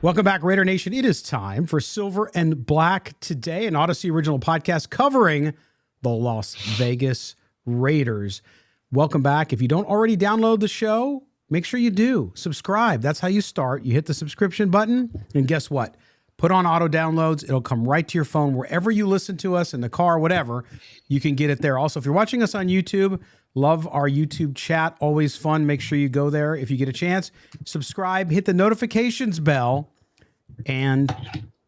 Welcome back, Raider Nation. It is time for Silver and Black Today, an Odyssey original podcast covering the Las Vegas Raiders. Welcome back. If you don't already download the show, make sure you do. Subscribe. That's how you start. You hit the subscription button, and guess what? Put on auto downloads. It'll come right to your phone wherever you listen to us, in the car, whatever. You can get it there. Also, if you're watching us on YouTube, love our YouTube chat. Always fun. Make sure you go there if you get a chance. Subscribe. Hit the notifications bell. And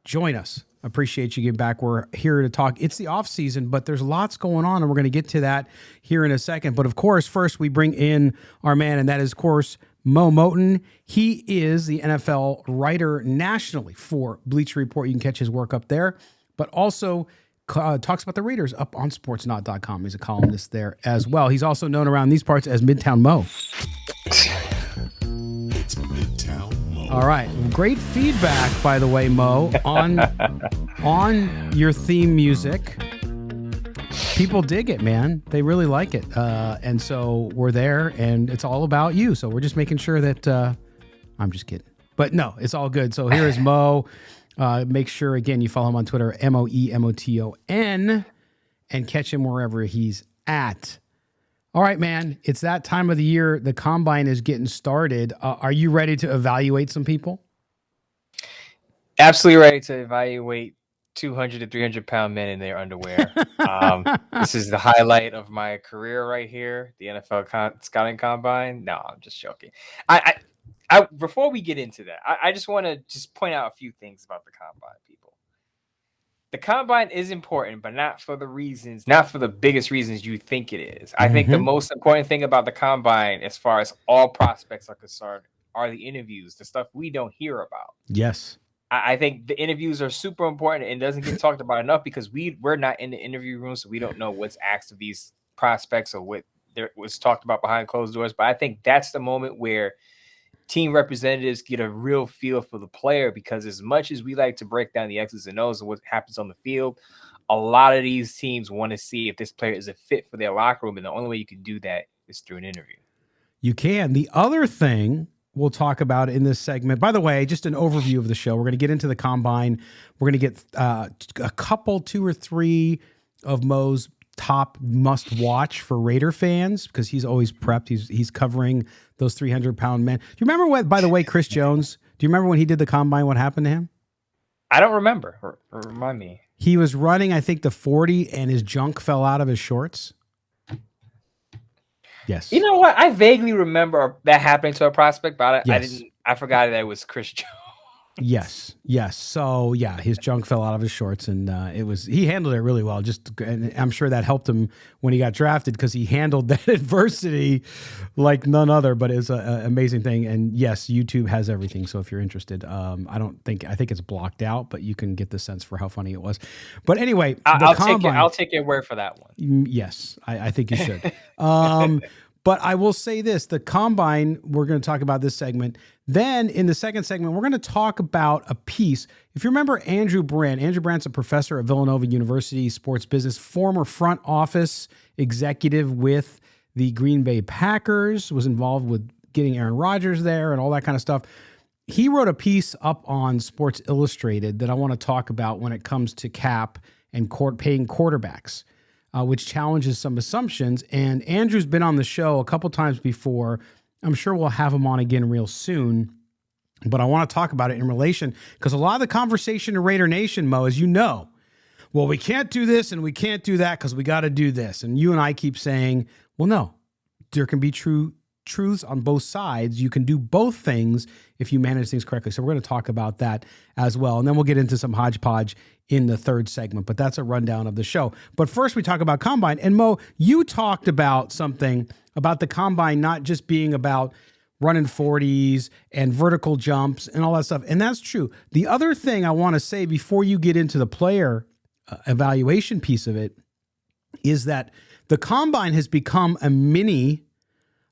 join us. Appreciate you getting back. We're here to talk. It's the off season, but there's lots going on, and we're going to get to that here in a second. But of course, first we bring in our man, and that is, of course, Mo Moton. He is the NFL writer nationally for Bleacher Report. You can catch his work up there, but also talks about the Raiders up on sportsnot.com. He's a columnist there as well. He's also known around these parts as Midtown Mo. It's Midtown Mo. All right. Great feedback, by the way, Mo, on your theme music. People dig it, man. They really like it. And so we're there, and it's all about you. So we're just making sure that I'm just kidding. But no, it's all good. So here is Mo. Make sure, again, you follow him on Twitter, MOEMOTON, and catch him wherever he's at. All right, man, it's that time of the year. The combine is getting started. Are you ready to evaluate some people? Absolutely ready to evaluate 200 to 300 pound men in their underwear. This is the highlight of my career right here, the NFL scouting combine. No, I'm just joking. I before we get into that, I just want to just point out a few things about the combine, people. The combine is important, but not for the biggest reasons you think it is. I think the most important thing about the combine, as far as all prospects are concerned, are the interviews, the stuff we don't hear about. Yes. I think the interviews are super important and doesn't get talked about enough because we're not in the interview room, so we don't know what's asked of these prospects or what there was talked about behind closed doors. But I think that's the moment where team representatives get a real feel for the player, because as much as we like to break down the X's and O's and what happens on the field, a lot of these teams want to see if this player is a fit for their locker room, and the only way you can do that is through an interview. You can. The other thing we'll talk about in this segment, by the way, just an overview of the show. We're going to get into the combine. We're going to get a couple, 2 or 3 of Mo's top must watch for Raider fans, because he's always prepped. He's covering those 300-pound men. Do you remember what, by the way, Chris Jones, do you remember when he did the combine, what happened to him? I don't remember. Remind me. He was running, I think, the 40, and his junk fell out of his shorts. Yes. You know what? I vaguely remember that happening to a prospect, but Yes. I forgot that it was Chris Jones. Yes. So yeah, his junk fell out of his shorts, and he handled it really well. And I'm sure that helped him when he got drafted, because he handled that adversity like none other. But it's an amazing thing. And yes, YouTube has everything. So if you're interested, I think it's blocked out, but you can get the sense for how funny it was. But anyway, I'll take your word for that one. Yes, I think you should. But I will say this, the combine, we're going to talk about this segment. Then in the second segment, we're going to talk about a piece. If you remember Andrew Brandt's a professor at Villanova University, sports business, former front office executive with the Green Bay Packers, was involved with getting Aaron Rodgers there and all that kind of stuff. He wrote a piece up on Sports Illustrated that I want to talk about when it comes to cap and paying quarterbacks, which challenges some assumptions. And Andrew's been on the show a couple times before. I'm sure we'll have him on again real soon. But I want to talk about it in relation, because a lot of the conversation in Raider Nation, Mo, as you know, well, we can't do this and we can't do that because we got to do this. And you and I keep saying, well, no, there can be truths on both sides. You can do both things if you manage things correctly. So we're going to talk about that as well. And then we'll get into some hodgepodge in the third segment, but that's a rundown of the show. But first we talk about combine. And Mo, you talked about something about the combine not just being about running 40s and vertical jumps and all that stuff. And that's true. The other thing I want to say before you get into the player evaluation piece of it is that the combine has become a mini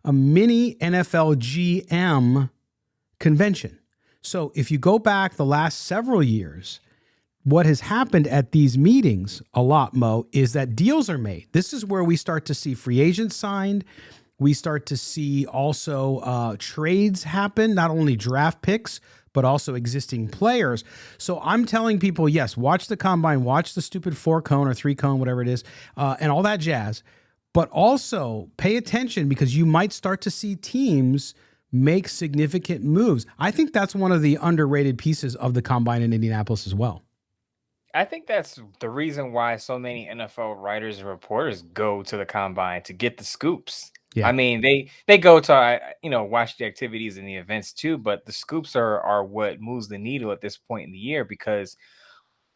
NFL GM convention. So if you go back the last several years, what has happened at these meetings a lot, Mo, is that deals are made. This is where we start to see free agents signed. We start to see also trades happen, not only draft picks, but also existing players. So I'm telling people, yes, watch the combine, watch the stupid 4-cone or 3-cone, whatever it is, and all that jazz. But also pay attention because you might start to see teams make significant moves. I think that's one of the underrated pieces of the combine in Indianapolis as well. I think that's the reason why so many NFL writers and reporters go to the combine to get the scoops. I Yeah. mean, they go to watch the activities and the events too, but the scoops are what moves the needle at this point in the year because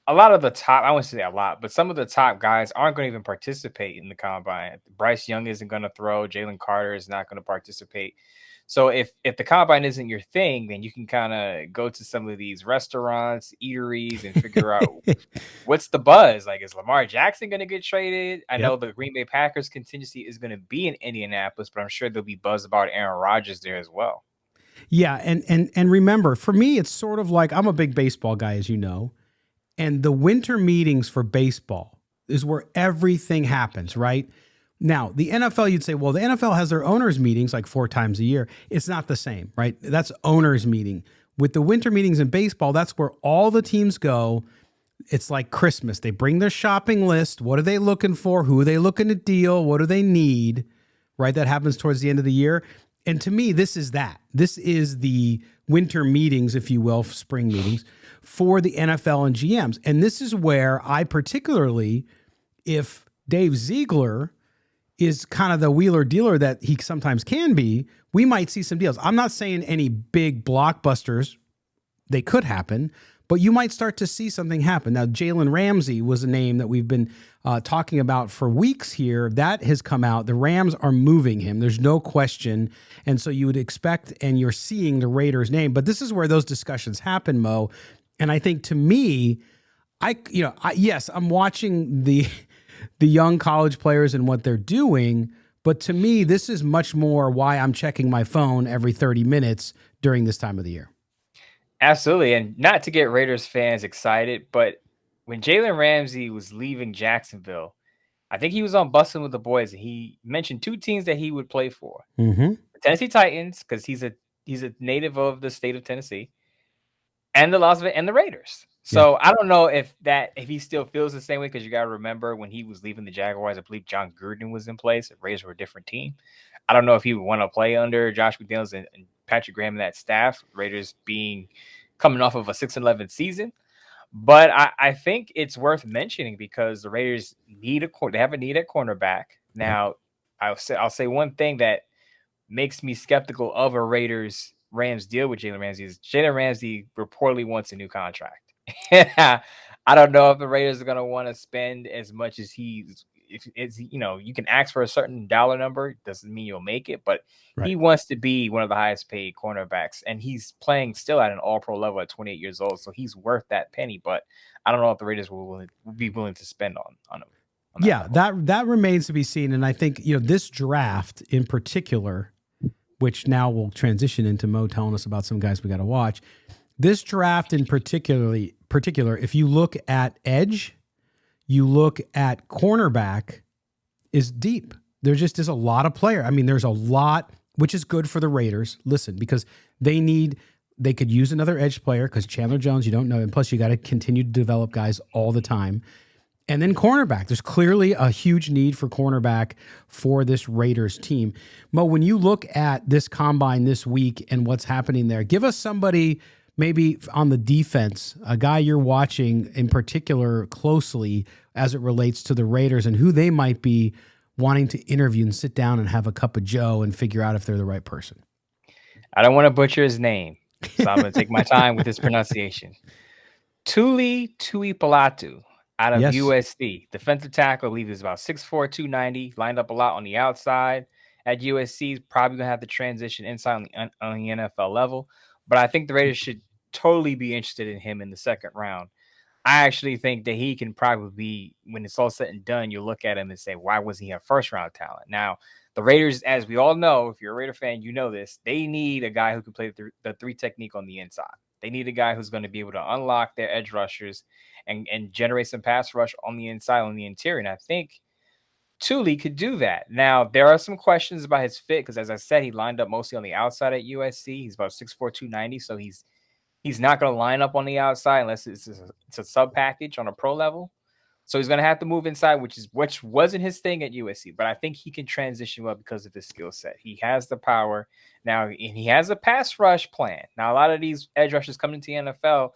a lot of the top, I wouldn't say a lot, but some of the top guys aren't going to even participate in the combine. Bryce Young isn't going to throw. Jalen Carter is not going to participate. So if the combine isn't your thing, then you can kind of go to some of these restaurants, eateries, and figure out what's the buzz. Like, is Lamar Jackson going to get traded? I know Yep. the Green Bay Packers contingency is going to be in Indianapolis, but I'm sure there'll be buzz about Aaron Rodgers there as well. Yeah, and remember, for me, it's sort of like I'm a big baseball guy, as you know, and the winter meetings for baseball is where everything happens, right? Now, the NFL, you'd say, well, the NFL has their owners' meetings like 4 times a year. It's not the same, right? That's owners' meeting. With the winter meetings in baseball, that's where all the teams go. It's like Christmas. They bring their shopping list. What are they looking for? Who are they looking to deal? What do they need? Right? That happens towards the end of the year. And to me, this is that. This is the winter meetings, if you will, spring meetings for the NFL and GMs. And this is where I particularly, if Dave Ziegler is kind of the wheeler dealer that he sometimes can be, we might see some deals. I'm not saying any big blockbusters. They could happen, but you might start to see something happen. Now, Jalen Ramsey was a name that we've been talking about for weeks here. That has come out. The Rams are moving him. There's no question. And so you would expect, and you're seeing the Raiders' name. But this is where those discussions happen, Mo. And I think to me, yes, I'm watching the young college players and what they're doing. But to me, this is much more why I'm checking my phone every 30 minutes during this time of the year. Absolutely. And not to get Raiders fans excited, but when Jalen Ramsey was leaving Jacksonville, I think he was on Bussin' with the Boys, and he mentioned 2 teams that he would play for. Mm-hmm. The Tennessee Titans, because he's a native of the state of Tennessee, and the Raiders. Yeah. So I don't know if he still feels the same way, because you got to remember when he was leaving the Jaguars, I believe John Gruden was in place. The Raiders were a different team. I don't know if he would want to play under Josh McDaniels and Patrick Graham and that staff. Raiders being coming off of a 6-11 season. But I think it's worth mentioning because the Raiders they have a need at cornerback. Now, I'll say one thing that makes me skeptical of a Rams deal with Jalen Ramsey is Jalen Ramsey reportedly wants a new contract. I don't know if the Raiders are going to want to spend as much as you can ask for a certain dollar number. Doesn't mean you'll make it, but Right. he wants to be one of the highest paid cornerbacks, and he's playing still at an all pro level at 28 years old. So he's worth that penny, but I don't know if the Raiders will be willing to spend on him. Yeah, that remains to be seen. And I think, this draft in particular, which now will transition into Mo telling us about some guys we got to watch. This draft in particular, if you look at edge, you look at cornerback, is deep. There just is a lot of player. I mean, there's a lot, which is good for the Raiders. Listen, because they could use another edge player because Chandler Jones, you don't know. And plus you got to continue to develop guys all the time. And then cornerback. There's clearly a huge need for cornerback for this Raiders team. Mo, when you look at this combine this week and what's happening there, give us somebody maybe on the defense, a guy you're watching in particular closely as it relates to the Raiders and who they might be wanting to interview and sit down and have a cup of joe and figure out if they're the right person. I don't want to butcher his name, so I'm going to take my time with his pronunciation. Tuli Tuipalatu out of Yes. USC. Defensive tackle, I believe is about 6'4", 290, lined up a lot on the outside at USC. Probably going to have to transition inside on the NFL level. But I think the Raiders should totally be interested in him in the second round. I actually think that he can probably be, when it's all said and done, you look at him and say, why wasn't he a first-round talent? Now, the Raiders, as we all know, if you're a Raider fan, you know this, they need a guy who can play the 3 technique on the inside. They need a guy who's going to be able to unlock their edge rushers and generate some pass rush on the inside, on the interior. And I think Thule could do that. Now, there are some questions about his fit because, as I said, he lined up mostly on the outside at USC. He's about 6'4", 290, so he's not going to line up on the outside unless it's a sub package on a pro level. So he's going to have to move inside, which wasn't his thing at USC. But I think he can transition well because of his skill set. He has the power now, and he has a pass rush plan. Now, a lot of these edge rushers come into the NFL,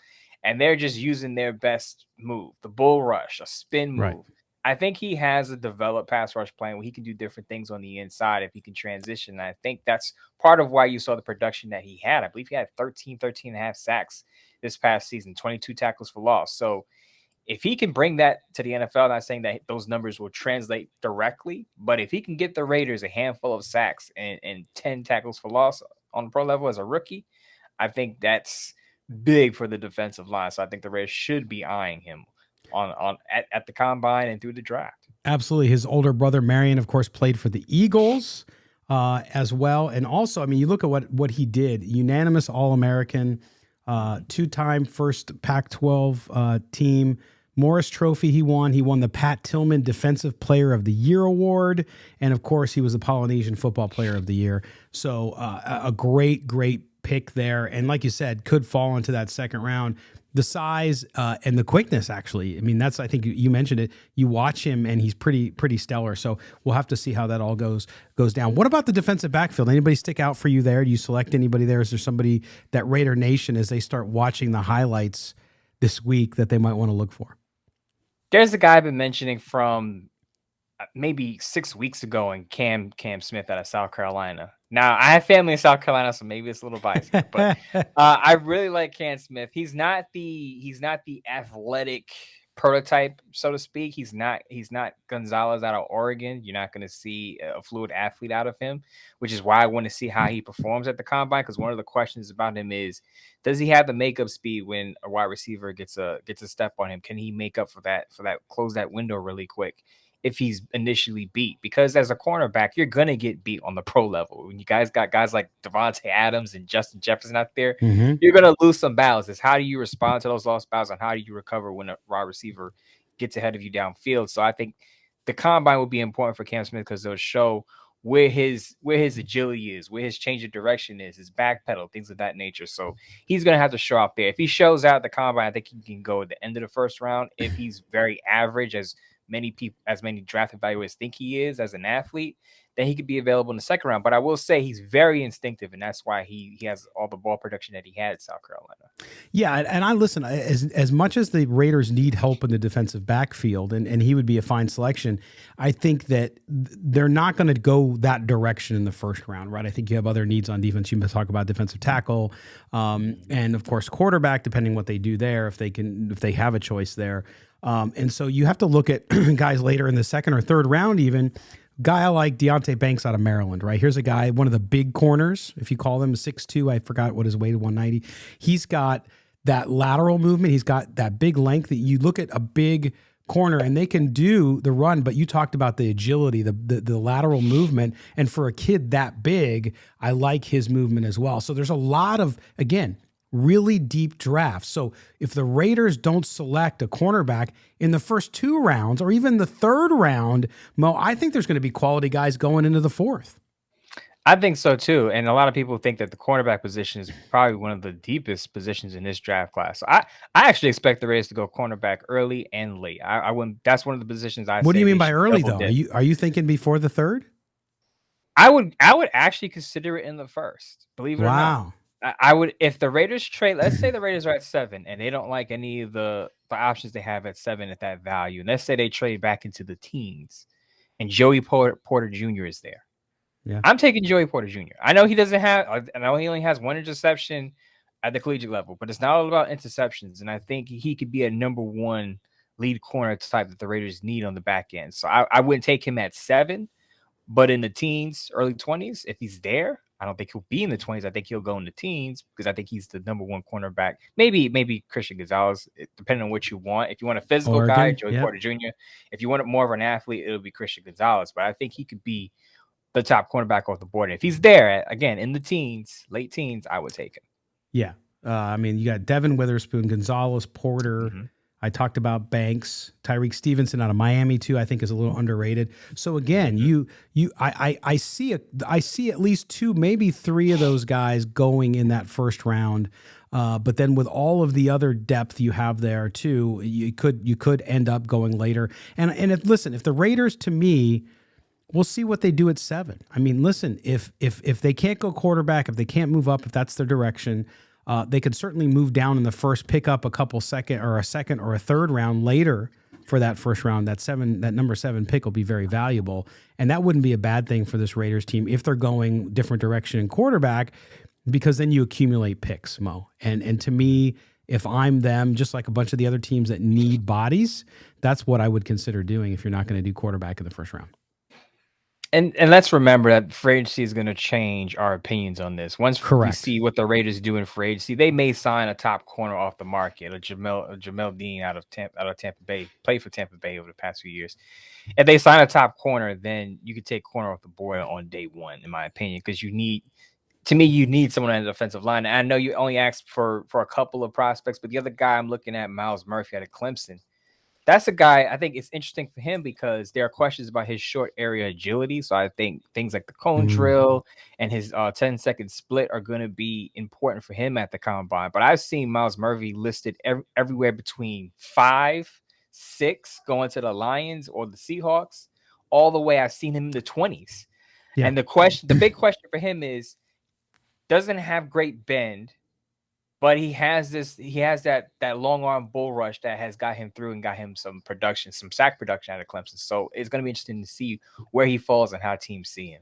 and they're just using their best move, the bull rush, a spin move. Right. I think he has a developed pass rush plan where he can do different things on the inside if he can transition. And I think that's part of why you saw the production that he had. I believe he had 13 and a half sacks this past season, 22 tackles for loss. So if he can bring that to the NFL, not saying that those numbers will translate directly, but if he can get the Raiders a handful of sacks and 10 tackles for loss on the pro level as a rookie, I think that's big for the defensive line. So I think the Raiders should be eyeing him at the combine and through the draft. Absolutely. His older brother, Marion, of course, played for the Eagles as well. And also, I mean, you look at what he did, unanimous All-American, two-time first Pac-12 team, Morris Trophy he won. He won the Pat Tillman Defensive Player of the Year Award. And of course, he was the Polynesian Football Player of the Year. So a great pick there. And like you said, could fall into that second round. The size and the quickness, actually. I mean, I think you mentioned it. You watch him, and he's pretty stellar. So we'll have to see how that all goes down. What about the defensive backfield? Anybody stick out for you there? Do you select anybody there? Is there somebody that Raider Nation, as they start watching the highlights this week, that they might want to look for? There's a guy I've been mentioning from maybe 6 weeks ago, and Cam Smith out of South Carolina. Now, I have family in South Carolina, so maybe it's a little biased, but I really like Cam Smith. He's not the athletic prototype, so to speak. He's not Gonzalez out of Oregon. You're not going to see a fluid athlete out of him, which is why I want to see how he performs at the combine. Because one of the questions about him is, does he have the makeup speed when a wide receiver gets a step on him? Can he make up for that close that window really quick if he's initially beat? Because as a cornerback, you're going to get beat on the pro level. When you guys got guys like Devontae Adams and Justin Jefferson out there, you're going to lose some battles. It's how do you respond to those lost battles, and how do you recover when a wide receiver gets ahead of you downfield? So I think the combine will be important for Cam Smith because they'll show where his agility is, where his change of direction is, his back pedal, things of that nature. So he's going to have to show out there. If he shows out at the combine, I think he can go at the end of the first round. If he's very average, as many draft evaluators think he is as an athlete, then he could be available in the second round. But I will say he's very instinctive, and that's why he has all the ball production that he had at South Carolina. Yeah, and I listen, as much as the Raiders need help in the defensive backfield, and he would be a fine selection, I think that they're not going to go that direction in the first round, right? I think you have other needs on defense. You must talk about defensive tackle, and of course quarterback, depending what they do there, if they have a choice there. And so you have to look at guys later in the second or third round even. Guy like Deonte Banks out of Maryland, right? Here's a guy, one of the big corners, if you call them 6'2", I forgot what his weight, 190. He's got that lateral movement. He's got that big length that you look at a big corner and they can do the run, but you talked about the agility, the lateral movement. And for a kid that big, I like his movement as well. So there's a lot of, again, really deep drafts. So if the Raiders don't select a cornerback in the first two rounds or even the third round, Mo, I think there's going to be quality guys going into the fourth. I think so too. And a lot of people think that the cornerback position is probably one of the deepest positions in this draft class. So I actually expect the Raiders to go cornerback early and late. I wouldn't, that's one of the positions What do you mean by early though? Are you thinking before the third? I would actually consider it in the first, believe it or not. I would, if the Raiders trade, let's say the Raiders are at 7 and they don't like any of the options they have at 7 at that value. And let's say they trade back into the teens and Joey Porter Jr. is there. Yeah. I'm taking Joey Porter Jr. I know he only has one interception at the collegiate level, but it's not all about interceptions. And I think he could be a number one lead corner type that the Raiders need on the back end. So I wouldn't take him at 7, but in the teens, early 20s, if he's there, I don't think he'll be in the 20s. I think he'll go in the teens because I think he's the number one cornerback. Maybe Christian Gonzalez, depending on what you want. If you want a physical guy, Joey Porter Jr. If you want more of an athlete, it'll be Christian Gonzalez. But I think he could be the top cornerback off the board. And if he's there, again, in the teens, late teens, I would take him. Yeah. I mean, you got Devin Witherspoon, Gonzalez, Porter. I talked about Banks, Tyreek Stevenson out of Miami too. I think is a little underrated. So again, I see at least 2, maybe 3 of those guys going in that first round. But then with all of the other depth you have there too, you could end up going later. And if the Raiders, to me, we'll see what they do at 7. I mean, listen, if they can't go quarterback, if they can't move up, if that's their direction. They could certainly move down in the first, pick up a second or a third round later for that first round. That number 7 pick will be very valuable, and that wouldn't be a bad thing for this Raiders team if they're going different direction in quarterback, because then you accumulate picks, Mo. And to me, if I'm them, just like a bunch of the other teams that need bodies, that's what I would consider doing if you're not going to do quarterback in the first round. And let's remember that free agency is going to change our opinions on this. Once we see what the Raiders do in free agency, they may sign a top corner off the market, a Jamel Dean out of Tampa Bay, played for Tampa Bay over the past few years. If they sign a top corner, then you could take corner off the board on day one, in my opinion, because you need someone on the defensive line. And I know you only asked for a couple of prospects, but the other guy I'm looking at, Miles Murphy out of Clemson. That's a guy I think it's interesting for him because there are questions about his short area agility. So I think things like the cone drill and his 10-second split are going to be important for him at the combine. But I've seen Miles Murphy listed everywhere between 5, 6 going to the Lions or the Seahawks, all the way I've seen him in the 20s. Yeah. And the big question for him is, doesn't have great bend, but he has that long arm bull rush that has got him through and got him some sack production out of Clemson. So it's going to be interesting to see where he falls and how teams see him.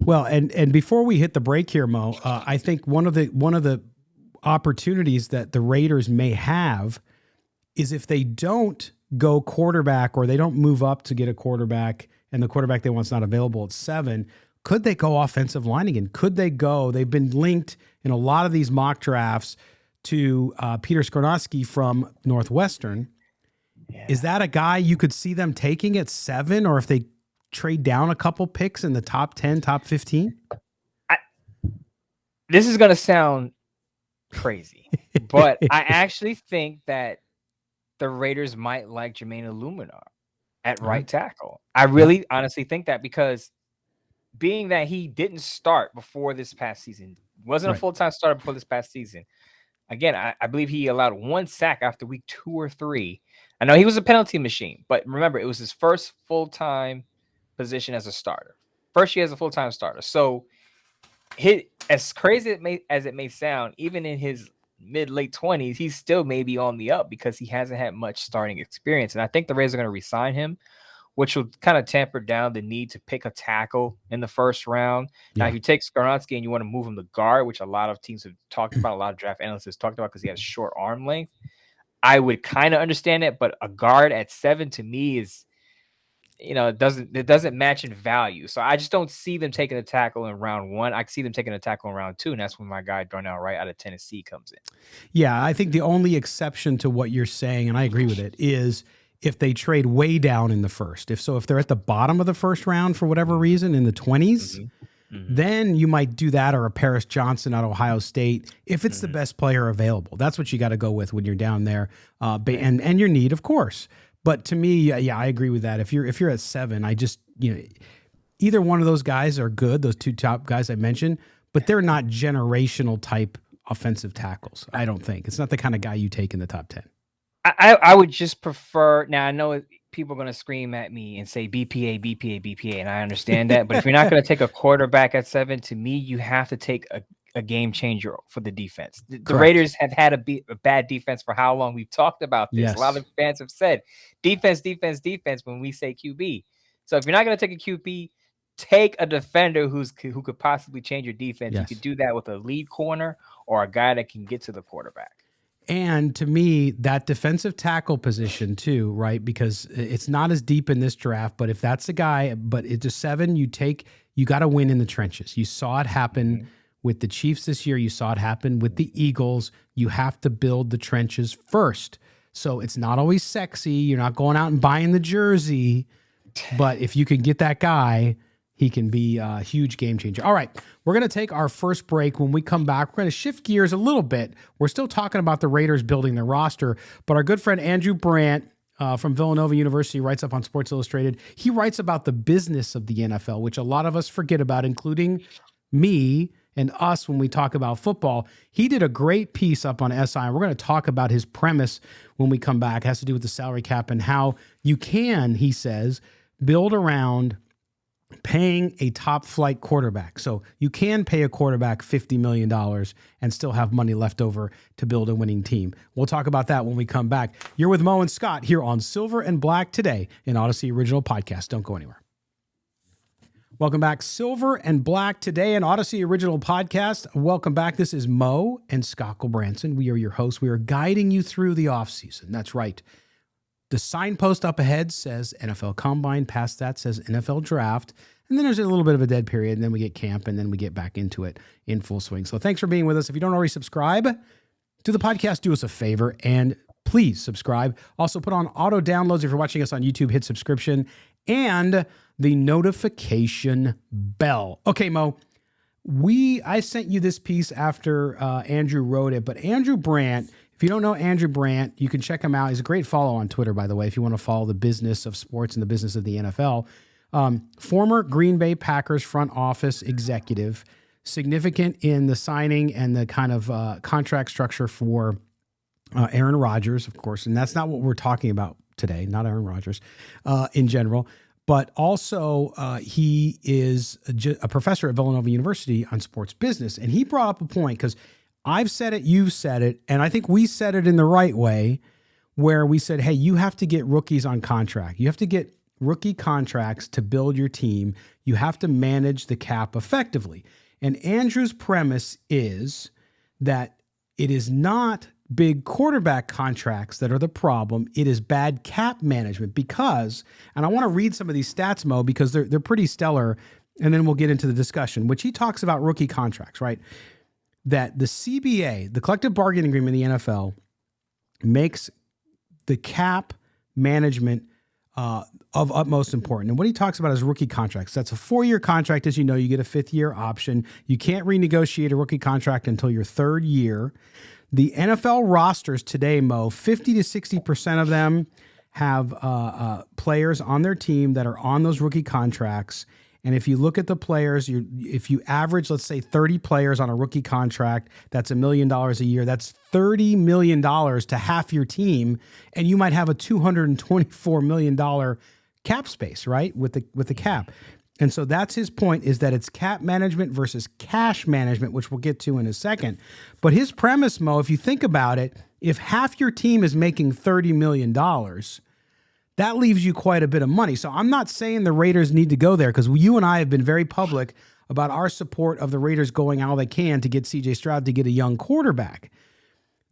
Well, and before we hit the break here, Mo, I think one of the opportunities that the Raiders may have is if they don't go quarterback or they don't move up to get a quarterback and the quarterback they want is not available at 7, could they go offensive line again? Could they go? They've been linked in a lot of these mock drafts to Peter Skoronski from Northwestern. Yeah. Is that a guy you could see them taking at 7, or if they trade down a couple picks in the top 10, top 15? This is going to sound crazy, but I actually think that the Raiders might like Jermaine Illuminar at right tackle. I really honestly think that, because being that he didn't start before this past season, wasn't a full-time starter before this past season. Again, I believe he allowed 1 sack after week 2 or 3. I know he was a penalty machine, but remember, it was his first full-time position as a starter. First year as a full-time starter. So as crazy as it may sound, even in his mid-late 20s, he's still maybe on the up because he hasn't had much starting experience. And I think the Raiders are going to re-sign him, which will kind of tamper down the need to pick a tackle in the first round. Yeah. Now, if you take Skoronski and you want to move him to guard, which a lot of teams have talked about, a lot of draft analysts have talked about because he has short arm length, I would kind of understand it. But a guard at 7 to me is, it doesn't match in value. So I just don't see them taking a tackle in round 1. I see them taking a tackle in round 2, and that's when my guy Darnell Wright out of Tennessee comes in. Yeah, I think the only exception to what you're saying, and I agree with it, is if they trade way down in the first. If they're at the bottom of the first round for whatever reason in the 20s, then you might do that, or a Paris Johnson out of Ohio State if it's the best player available. That's what you got to go with when you're down there, and your need, of course. But to me, yeah, I agree with that. If you're at 7, I just either one of those guys are good, those 2 top guys I mentioned, but they're not generational type offensive tackles. I don't think it's not the kind of guy you take in the top 10. I would just prefer. Now I know people are going to scream at me and say BPA, BPA, BPA, and I understand that. But if you're not going to take a quarterback at 7, to me, you have to take a game changer for the defense. The Raiders have had a bad defense for how long? We've talked about this. Yes. A lot of fans have said defense, defense, defense when we say QB. So if you're not going to take a QB, take a defender who could possibly change your defense. Yes. You could do that with a lead corner or a guy that can get to the quarterback. And to me, that defensive tackle position too, right? Because it's not as deep in this draft, but if that's the guy, but it's a 7, you got to win in the trenches. You saw it happen with the Chiefs this year. You saw it happen with the Eagles. You have to build the trenches first. So it's not always sexy. You're not going out and buying the jersey, but if you can get that guy, he can be a huge game changer. All right, we're going to take our first break. When we come back, we're going to shift gears a little bit. We're still talking about the Raiders building their roster, but our good friend Andrew Brandt from Villanova University writes up on Sports Illustrated. He writes about the business of the NFL, which a lot of us forget about, including me and us when we talk about football. He did a great piece up on SI, and we're going to talk about his premise when we come back. It has to do with the salary cap and how you can, he says, build around paying a top flight quarterback. So you can pay a quarterback $50 million and still have money left over to build a winning team. We'll talk about that when we come back. You're with Mo and Scott here on Silver and Black today in Odyssey Original Podcast. Don't go anywhere. Welcome back. Silver and Black today in Odyssey Original Podcast. Welcome back. This is Mo and Scott Branson. We are your hosts. We are guiding you through the offseason. That's right. The signpost up ahead says NFL Combine. Past that says NFL Draft. And then there's a little bit of a dead period. And then we get camp. And then we get back into it in full swing. So thanks for being with us. If you don't already subscribe to the podcast, do us a favor and please subscribe. Also put on auto downloads. If you're watching us on YouTube, hit subscription and the notification bell. Okay, Mo, I sent you this piece after Andrew wrote it. But Andrew Brandt, if you don't know Andrew Brandt, you can check him out. He's a great follow on Twitter, by the way, if you want to follow the business of sports and the business of the NFL. Former Green Bay Packers front office executive, significant in the signing and the kind of contract structure for Aaron Rodgers, of course. And that's not what we're talking about today, not Aaron Rodgers in general. But also he is a professor at Villanova University on sports business. And he brought up a point because I've said it, you've said it, and I think we said it in the right way where we said, hey, you have to get rookies on contract. You have to get rookie contracts to build your team. You have to manage the cap effectively. And Andrew's premise is that it is not big quarterback contracts that are the problem. It is bad cap management because, and I want to read some of these stats, Mo, because they're pretty stellar, and then we'll get into the discussion, which he talks about rookie contracts, right? That the CBA, the collective bargaining agreement in the NFL, makes the cap management of utmost importance. And what he talks about is rookie contracts. That's a 4-year contract. As you know, you get a 5th-year option. You can't renegotiate a rookie contract until your 3rd year. The NFL rosters today, Mo, 50 to 60% of them have players on their team that are on those rookie contracts. And if you look at the players, if you average, let's say 30 players on a rookie contract, that's $1 million a year. That's $30 million to half your team. And you might have a $224 million cap space, right? With the cap. And so that's his point, is that it's cap management versus cash management, which we'll get to in a second. But his premise, Mo, if you think about it, if half your team is making $30 million, that leaves you quite a bit of money. So I'm not saying the Raiders need to go there, because you and I have been very public about our support of the Raiders going all they can to get CJ Stroud to get a young quarterback.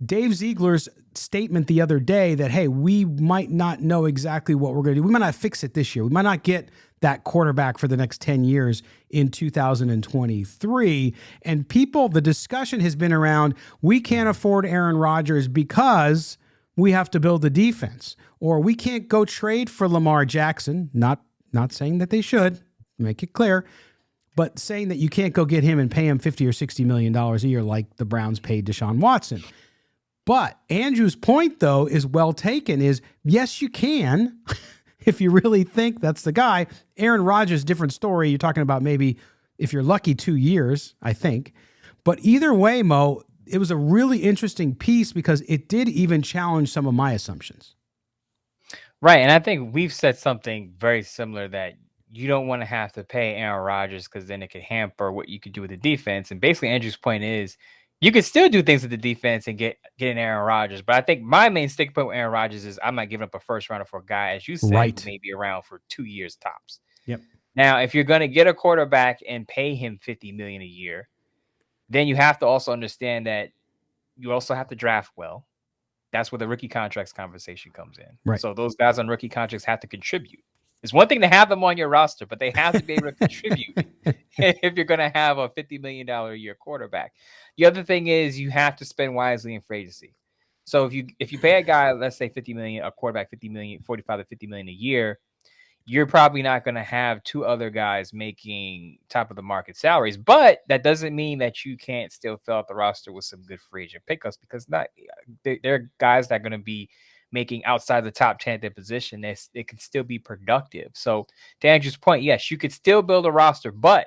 Dave Ziegler's statement the other day that, hey, we might not know exactly what we're going to do. We might not fix it this year. We might not get that quarterback for the next 10 years in 2023. And the discussion has been around, we can't afford Aaron Rodgers because we have to build the defense, or we can't go trade for Lamar Jackson. Not saying that they should, make it clear, but saying that you can't go get him and pay him $50 or $60 million a year like the Browns paid Deshaun Watson. But Andrew's point, though, is well taken, is yes, you can, if you really think that's the guy. Aaron Rodgers, different story. You're talking about maybe, if you're lucky, 2 years, I think. But either way, Mo, it was a really interesting piece because it did even challenge some of my assumptions. Right. And I think we've said something very similar, that you don't want to have to pay Aaron Rodgers because then it could hamper what you could do with the defense. And basically, Andrew's point is you could still do things with the defense and get an Aaron Rodgers. But I think my main stick point with Aaron Rodgers is I'm not giving up a first rounder for a guy, as you said, right, who may be around for 2 years tops. Yep. Now, if you're going to get a quarterback and pay him $50 million a year, then you have to also understand that you also have to draft well. That's where the rookie contracts conversation comes in. Right. So those guys on rookie contracts have to contribute. It's one thing to have them on your roster, but they have to be able to contribute if you're going to have a $50 million a year quarterback. The other thing is you have to spend wisely in free agency. So if you pay a guy, let's say $50 million, a quarterback $50 million, $45 to $50 million a year, you're probably not going to have two other guys making top of the market salaries. But that doesn't mean that you can't still fill out the roster with some good free agent pickups, because there are guys that are going to be making outside the top 10 at their position. It can still be productive. So to Andrew's point, yes, you could still build a roster, but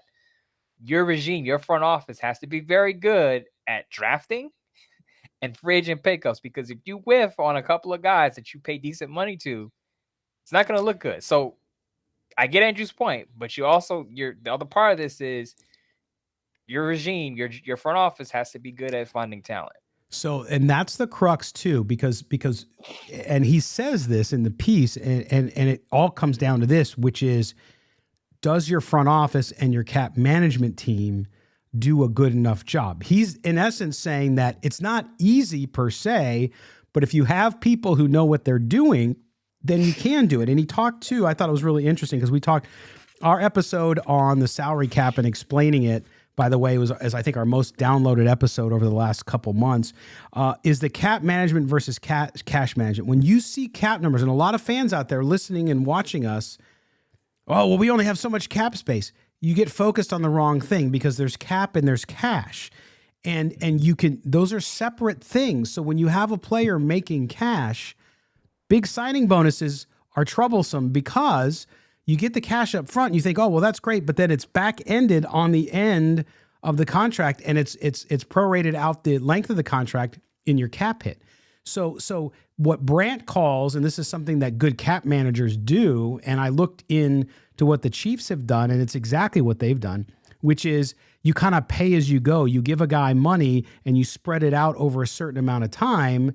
your regime, your front office has to be very good at drafting and free agent pickups, because if you whiff on a couple of guys that you pay decent money to, it's not going to look good. So I get Andrew's point, but the other part of this is your regime, your front office has to be good at finding talent. So, and that's the crux too, because, and he says this in the piece, and it all comes down to this, which is, does your front office and your cap management team do a good enough job? He's in essence saying that it's not easy per se, but if you have people who know what they're doing, then you can do it. And he talked too, I thought it was really interesting, because we talked, our episode on the salary cap and explaining it, by the way, was, as I think, our most downloaded episode over the last couple months, is the cap management versus cash management. When you see cap numbers, and a lot of fans out there listening and watching us, oh, well, we only have so much cap space. You get focused on the wrong thing, because there's cap and there's cash. And those are separate things. So when you have a player making cash, big signing bonuses are troublesome, because you get the cash up front and you think, oh, well, that's great. But then it's back-ended on the end of the contract, and it's prorated out the length of the contract in your cap hit. So what Brandt calls, and this is something that good cap managers do, and I looked into what the Chiefs have done, and it's exactly what they've done, which is you kind of pay as you go. You give a guy money and you spread it out over a certain amount of time,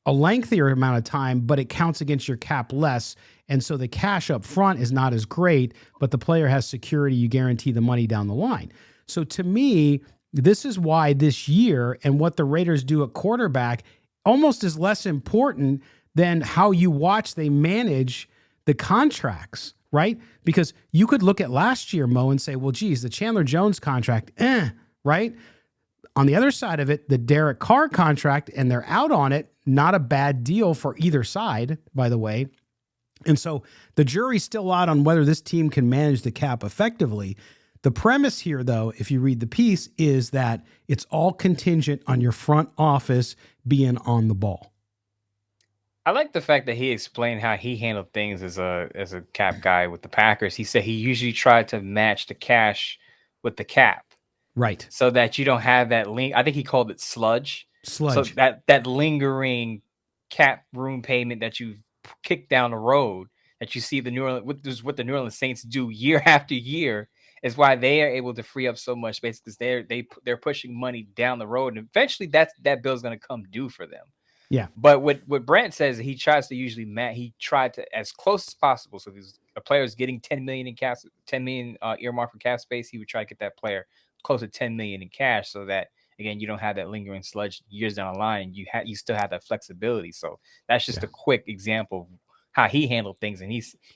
a lengthier amount of time, but it counts against your cap less. And so the cash up front is not as great, but the player has security. You guarantee the money down the line. So to me, this is why this year and what the Raiders do at quarterback almost is less important than how you watch they manage the contracts, right? Because you could look at last year, Mo, and say, well, geez, the Chandler Jones contract, right? On the other side of it, the Derek Carr contract, and they're out on it, not a bad deal for either side, by the way. And so the jury's still out on whether this team can manage the cap effectively. The premise here, though, if you read the piece, is that it's all contingent on your front office being on the ball. I like the fact that he explained how he handled things as a cap guy with the Packers. He said he usually tried to match the cash with the cap. Right. So that you don't have that I think he called it sludge. So that lingering cap room payment that you kick down the road, that you see what the New Orleans Saints do year after year, is why they are able to free up so much space, because they're pushing money down the road, and eventually that bill's going to come due for them. Yeah. But what Brandt says, he tries to usually he tried to, as close as possible. So if a player is getting 10 million in cash, 10 million earmarked for cap space, he would try to get that player close to 10 million in cash, so that, again, you don't have that lingering sludge years down the line, and you still have that flexibility. So that's just a quick example of how he handled things. And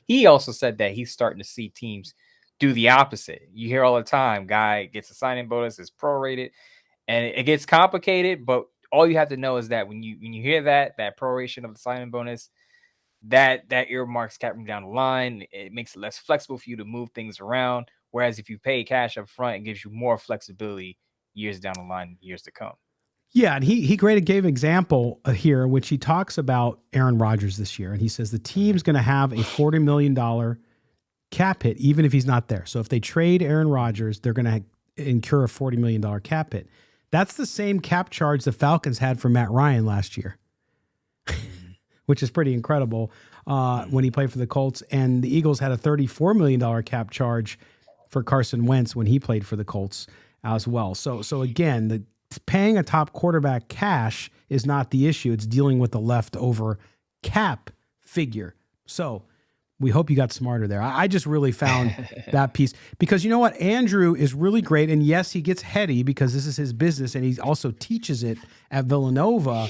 he also said that he's starting to see teams do the opposite. You hear all the time, guy gets a signing bonus, is prorated, and it gets complicated. But all you have to know is that when you hear that proration of the signing bonus, that earmarks cap room down the line. It makes it less flexible for you to move things around. Whereas if you pay cash up front, it gives you more flexibility years down the line, years to come. Yeah, and he gave an example here, which he talks about Aaron Rodgers this year, and he says the team's going to have a $40 million cap hit, even if he's not there. So if they trade Aaron Rodgers, they're going to incur a $40 million cap hit. That's the same cap charge the Falcons had for Matt Ryan last year, which is pretty incredible when he played for the Colts. And the Eagles had a $34 million cap charge for Carson Wentz when he played for the Colts as well. So again, paying a top quarterback cash is not the issue. It's dealing with the leftover cap figure. So we hope you got smarter there. I just really found that piece, because you know what? Andrew is really great. And yes, he gets heady because this is his business, and he also teaches it at Villanova.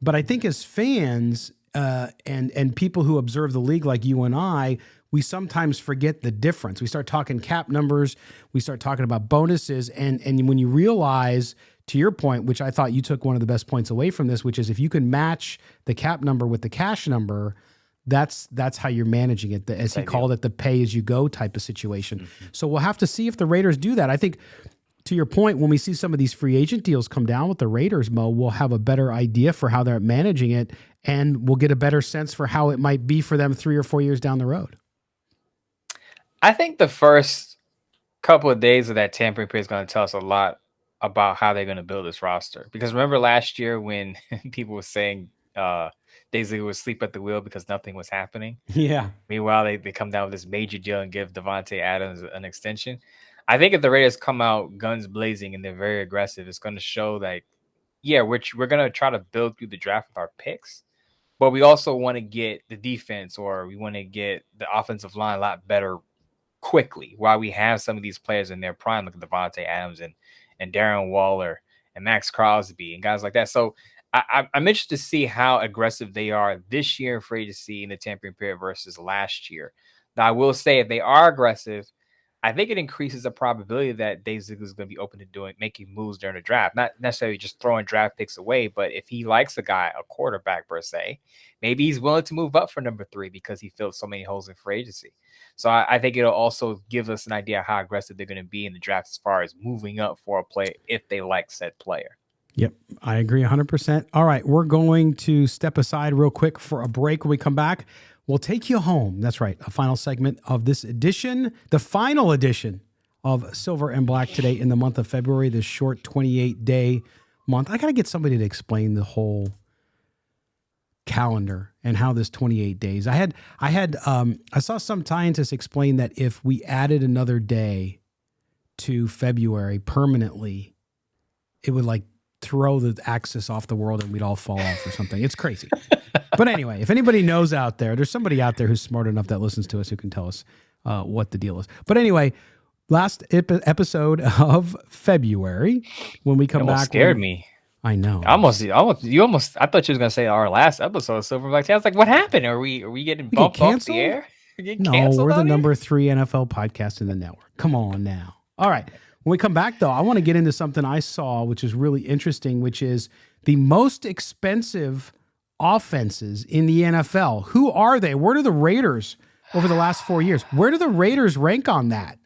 But I think as fans and people who observe the league like you and I, we sometimes forget the difference. We start talking cap numbers. We start talking about bonuses. And when you realize, to your point, which I thought you took one of the best points away from this, which is if you can match the cap number with the cash number, That's how you're managing it, as he called it, the pay as you go type of situation. So we'll have to see if the Raiders do that. I think, to your point, when we see some of these free agent deals come down with the Raiders, Mo, we'll have a better idea for how they're managing it, and we'll get a better sense for how it might be for them 3 or 4 years down the road. I think the first couple of days of that tampering period is going to tell us a lot about how they're going to build this roster. Because remember last year when people were saying Daisy would sleep at the wheel because nothing was happening? Yeah. Meanwhile, they come down with this major deal and give Devontae Adams an extension. I think if the Raiders come out guns blazing and they're very aggressive, it's going to show that, yeah, we're going to try to build through the draft with our picks, but we also want to get the defense, or we want to get the offensive line a lot better quickly while we have some of these players in their prime, like Devontae Adams and Darren Waller and Max Crosby and guys like that. So I'm interested to see how aggressive they are this year in free agency in the tampering period versus last year. Now, I will say if they are aggressive, I think it increases the probability that Dave Ziegler is going to be open to making moves during the draft, not necessarily just throwing draft picks away, but if he likes a quarterback per se, maybe he's willing to move up for number 3 because he filled so many holes in free agency. So I think it'll also give us an idea how aggressive they're going to be in the draft as far as moving up for a player if they like said player. Yep, I agree 100%. All right, we're going to step aside real quick for a break. When we come back, we'll take you home. That's right, a final segment of this edition, the final edition of Silver and Black today in the month of February, this short 28-day month. I got to get somebody to explain the whole calendar and how this 28 days. I saw some scientists explain that if we added another day to February permanently, it would like throw the axis off the world and we'd all fall off or something. It's crazy. But anyway, if anybody knows out there, there's somebody out there who's smart enough that listens to us who can tell us what the deal is. But anyway, last episode of February, when we come back. Scared me. I know. I thought you were going to say our last episode of Silver and Black. I was like, what happened? Are we getting bumped off the air? No, we're the number 3 NFL podcast in the network. Come on now. All right. When we come back, though, I want to get into something I saw, which is really interesting, which is the most expensive offenses in the NFL. Who are they? Where do the Raiders over the last 4 years? Where do the Raiders rank on that?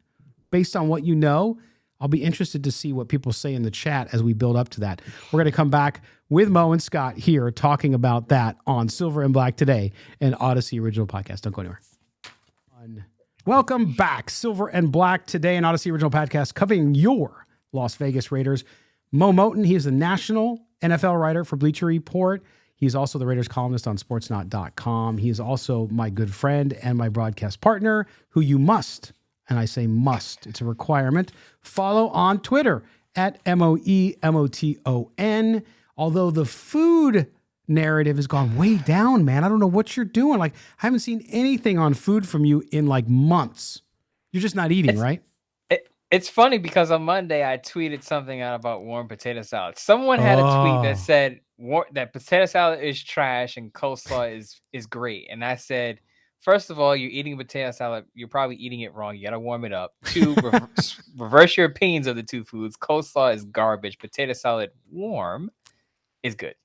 Based on what you know, I'll be interested to see what people say in the chat as we build up to that. We're going to come back with Mo and Scott here talking about that on Silver and Black today, an Odyssey original podcast. Don't go anywhere. Welcome back. Silver and Black today, an Odyssey original podcast covering your Las Vegas Raiders. Mo Moten, he is the national NFL writer for Bleacher Report. He's also the Raiders columnist on sportsnot.com. He is also my good friend and my broadcast partner, who you must, and I say must, it's a requirement, follow on Twitter at MOEMOTON. Although the food narrative has gone way down, man. I don't know what you're doing. Like, I haven't seen anything on food from you in like months. You're just not eating, right? It's funny because on Monday I tweeted something out about warm potato salad. Someone had a tweet that said that potato salad is trash and coleslaw is great. And I said, first of all, you're eating potato salad. You're probably eating it wrong. You got to warm it up. 2, reverse your opinions of the two foods. Coleslaw is garbage. Potato salad warm is good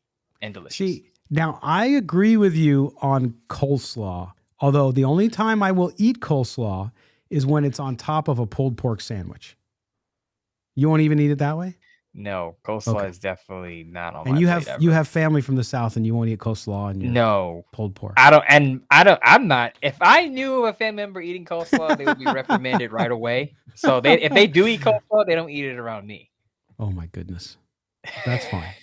and delicious. See, now I agree with you on coleslaw, although the only time I will eat coleslaw is when it's on top of a pulled pork sandwich. You won't even eat it that way? No, coleslaw is definitely not on and my you plate have you have family from the South and you won't eat coleslaw and pulled pork. I'm not. If I knew of a family member eating coleslaw, they would be reprimanded right away. So if they do eat coleslaw, they don't eat it around me. Oh my goodness. That's fine.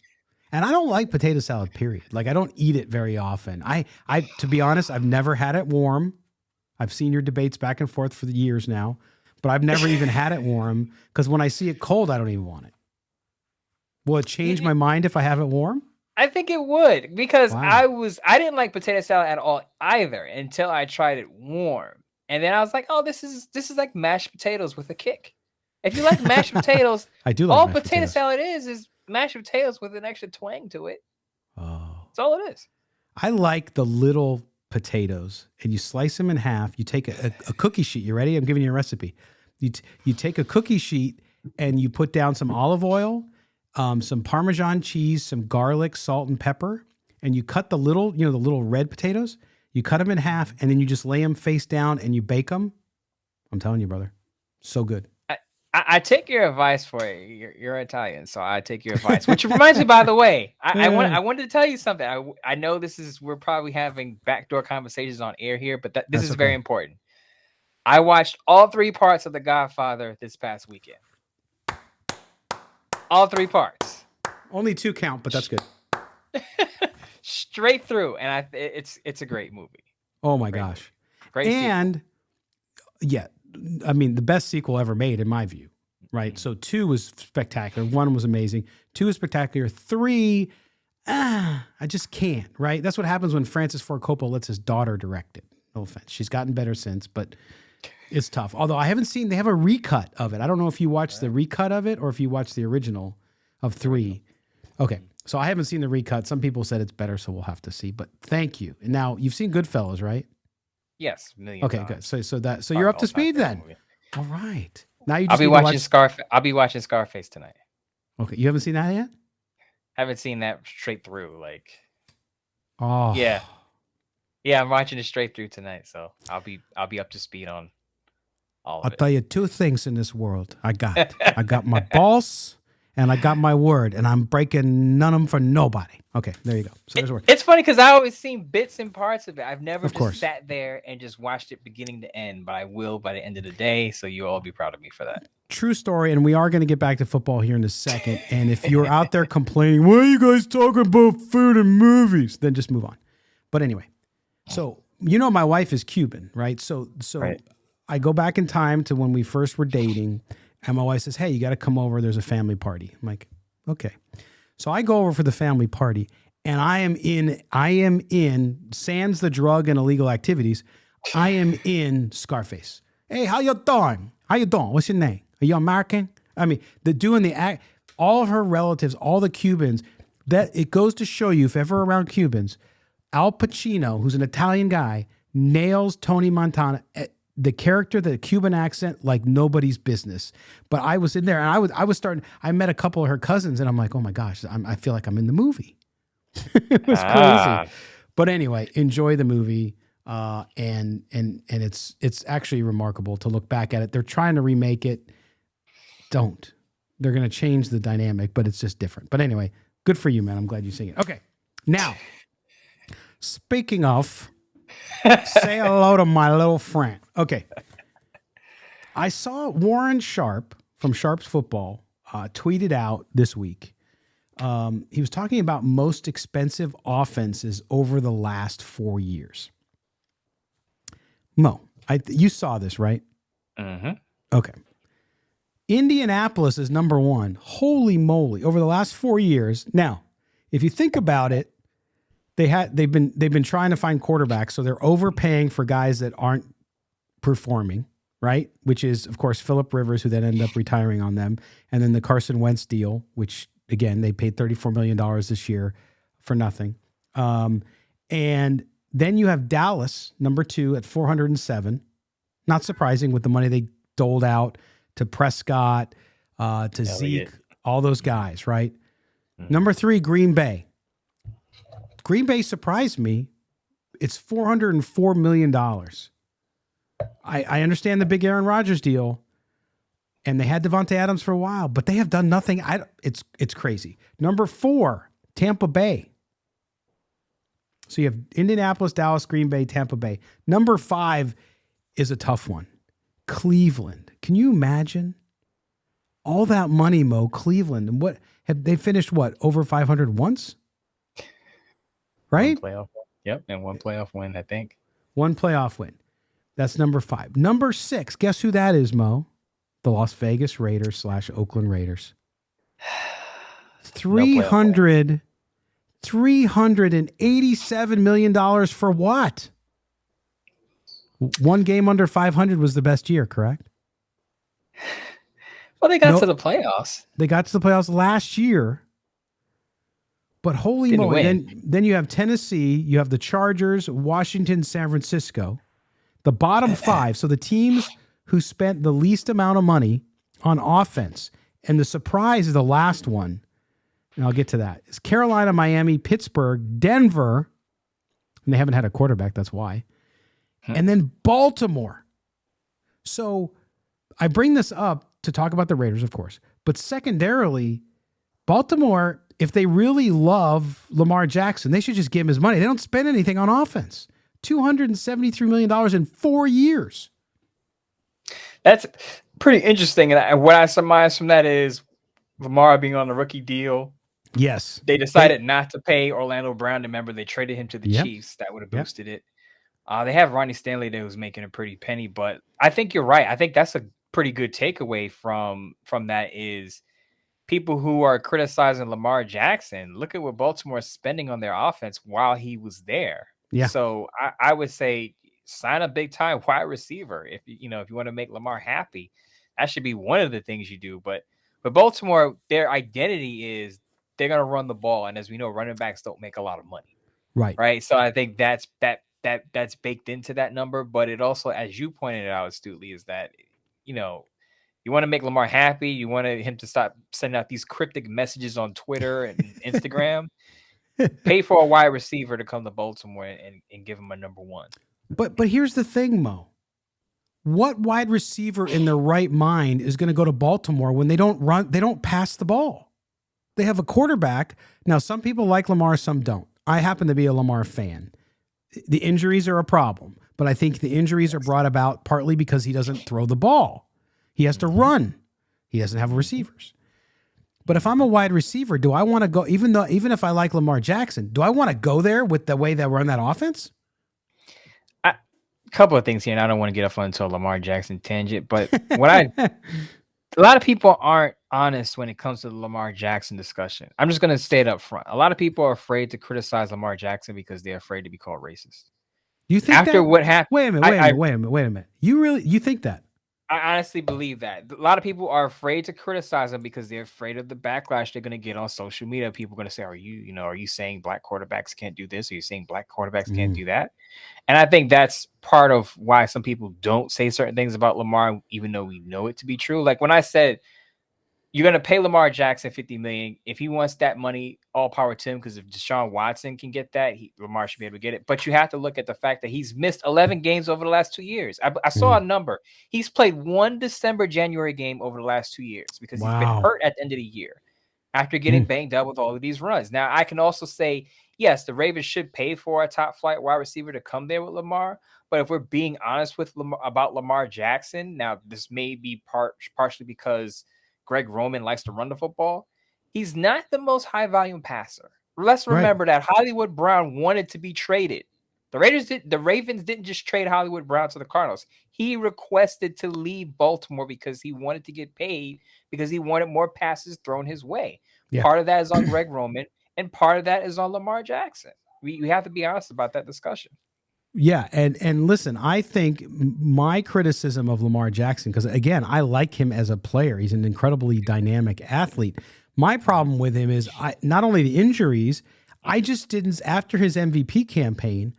And I don't like potato salad, period. Like, I don't eat it very often. I to be honest, I've never had it warm. I've seen your debates back and forth for the years now, but I've never even had it warm because when I see it cold, I don't even want it. Will it change my mind if I have it warm? I think it would, because I didn't like potato salad at all either until I tried it warm. And then I was like, oh, this is like mashed potatoes with a kick. If you like mashed potatoes, I do like all mashed potato potatoes. salad is mashed potatoes with an extra twang to it. Oh. That's all it is. I like the little potatoes, and you slice them in half. You take a cookie sheet. You ready? I'm giving you a recipe. You take a cookie sheet and you put down some olive oil, some Parmesan cheese, some garlic, salt, and pepper, and you cut the little red potatoes. You cut them in half, and then you just lay them face down and you bake them. I'm telling you, brother, so good. I take your advice for it. You're Italian, so I take your advice. Which reminds me, by the way, I wanted to tell you something. I know we're probably having backdoor conversations on air here, but this is very important. I watched all 3 parts of The Godfather this past weekend. All 3 parts. Only 2 count, but that's good. Straight through, and it's a great movie. Oh my gosh, great and sequel. Yeah, I mean the best sequel ever made in my view. Right, so 2 was spectacular. 1 was amazing. 2 is spectacular. 3, I just can't. Right, that's what happens when Francis Ford Coppola lets his daughter direct it. No offense, she's gotten better since, but it's tough. Although I haven't seen, they have a recut of it. I don't know if you watched the recut of it or if you watched the original of 3. Okay. So I haven't seen the recut. Some people said it's better, so we'll have to see. But thank you. And now you've seen Goodfellas, right? Yes, million. Okay, good. So you're up to speed then. Movie. All right. Now you just I'll be watching Scarface tonight. Okay, you haven't seen that yet? Haven't seen that straight through. Like, oh yeah, I'm watching it straight through tonight. So I'll be up to speed on all of it. I'll tell you 2 things in this world. I got my boss. And I got my word, and I'm breaking none of them for nobody. Okay, there you go. So there's a word. It's funny because I always seen bits and parts of it. I've never just sat there and just watched it beginning to end, but I will by the end of the day. So you'll all be proud of me for that. True story, and we are going to get back to football here in a second. And if you're out there complaining, why are you guys talking about food and movies? Then just move on. But anyway, so my wife is Cuban, right? So right. I go back in time to when we first were dating. And my wife says, hey, you got to come over. There's a family party. I'm like, okay. So I go over for the family party, and I am in sans the drug and illegal activities. I am in Scarface. Hey, how you doing? What's your name? Are you American? I mean, all of her relatives, all the Cubans, that it goes to show you, if ever around Cubans, Al Pacino, who's an Italian guy, nails Tony Montana. The character, the Cuban accent, like nobody's business. But I was in there, and I met a couple of her cousins, and I'm like, oh my gosh, I feel like I'm in the movie. It was crazy. But anyway, enjoy the movie, and it's actually remarkable to look back at it. They're trying to remake it. Don't. They're going to change the dynamic, but it's just different. But anyway, good for you, man. I'm glad you sing it. Okay, now, speaking of... Say hello to my little friend. Okay. I saw Warren Sharp from Sharp's Football tweeted out this week. He was talking about most expensive offenses over the last 4 years. Mo, you saw this, right? Mm-hmm. Okay. Indianapolis is number 1. Holy moly. Over the last 4 years. Now, if you think about it, they've been trying to find quarterbacks, so they're overpaying for guys that aren't performing, right? Which is, of course, Phillip Rivers, who then ended up retiring on them, and then the Carson Wentz deal, which again they paid $34 million this year for nothing. And then you have Dallas, number 2 at 407. Not surprising with the money they doled out to Prescott, to Zeke, all those guys, right? Mm-hmm. Number 3, Green Bay. Green Bay surprised me. It's $404 million. I understand the big Aaron Rodgers deal, and they had Devontae Adams for a while, but they have done nothing. It's crazy. Number 4, Tampa Bay. So you have Indianapolis, Dallas, Green Bay, Tampa Bay. Number 5 is a tough one. Cleveland. Can you imagine all that money, Mo? Cleveland, and what have they finished? What, over 500 once? Right? One playoff. Yep, and one playoff win, I think. One playoff win. That's number 5. Number 6, guess who that is, Mo? The Las Vegas Raiders / Oakland Raiders. $387 million for what? One game under 500 was the best year, correct? Well, they got to the playoffs. They got to the playoffs last year. But holy moly, then you have Tennessee, you have the Chargers, Washington, San Francisco. The bottom 5, so the teams who spent the least amount of money on offense. And the surprise is the last one, and I'll get to that. It's Carolina, Miami, Pittsburgh, Denver, and they haven't had a quarterback. That's why. Hmm. And then Baltimore. So I bring this up to talk about the Raiders, of course, but secondarily, Baltimore, if they really love Lamar Jackson, they should just give him his money. They don't spend anything on offense. $273 million in 4 years. That's pretty interesting. And what I surmise from that is Lamar being on the rookie deal. Yes. They decided not to pay Orlando Brown. Remember, they traded him to the Yep. Chiefs. That would have Yep. boosted it. They have Ronnie Stanley there who's making a pretty penny, but I think you're right. I think that's a pretty good takeaway from that is people who are criticizing Lamar Jackson. Look at what Baltimore is spending on their offense while he was there. Yeah. So I would say sign a big time wide receiver if you want to make Lamar happy. That should be one of the things you do. But Baltimore, their identity is they're gonna run the ball, and as we know, running backs don't make a lot of money. Right. So I think that's baked into that number. But it also, as you pointed out astutely, is that you want to make Lamar happy. You want him to stop sending out these cryptic messages on Twitter and Instagram. Pay for a wide receiver to come to Baltimore and give him a number one. But here's the thing, Mo. What wide receiver in their right mind is going to go to Baltimore when they don't pass the ball? They have a quarterback. Now, some people like Lamar, some don't. I happen to be a Lamar fan. The injuries are a problem, but I think the injuries are brought about partly because he doesn't throw the ball. He has to run. He doesn't have receivers. But if I'm a wide receiver, do I want to go, even if I like Lamar Jackson, do I want to go there with the way that we're on that offense? A couple of things here, and I don't want to get off onto a Lamar Jackson tangent, but a lot of people aren't honest when it comes to the Lamar Jackson discussion. I'm just going to state up front. A lot of people are afraid to criticize Lamar Jackson because they're afraid to be called racist. You think after that? What happened? Wait a minute. You think that? I honestly believe that. A lot of people are afraid to criticize him because they're afraid of the backlash they're going to get on social media. People are going to say, are you saying black quarterbacks can't do this? Are you saying black quarterbacks can't do that? And I think that's part of why some people don't say certain things about Lamar, even though we know it to be true. Like when I said, you're going to pay Lamar Jackson $50 million. If he wants that money, all power to him, because if Deshaun Watson can get that, Lamar should be able to get it. But you have to look at the fact that he's missed 11 games over the last 2 years. I saw a number. He's played one December-January game over the last 2 years because he's been hurt at the end of the year after getting banged up with all of these runs. Now, I can also say, yes, the Ravens should pay for a top-flight wide receiver to come there with Lamar. But if we're being honest with about Lamar Jackson, now this may be partially because Greg Roman likes to run the football. He's not the most high volume passer. Let's remember that Hollywood Brown wanted to be traded. The Ravens didn't just trade Hollywood Brown to the Cardinals. He requested to leave Baltimore because he wanted to get paid, because he wanted more passes thrown his way. Yeah. Part of that is on Greg Roman, and part of that is on Lamar Jackson. We have to be honest about that discussion. Yeah, and listen, I think my criticism of Lamar Jackson, because again, I like him as a player. He's an incredibly dynamic athlete. My problem with him is not only the injuries, I just didn't, after his MVP campaign,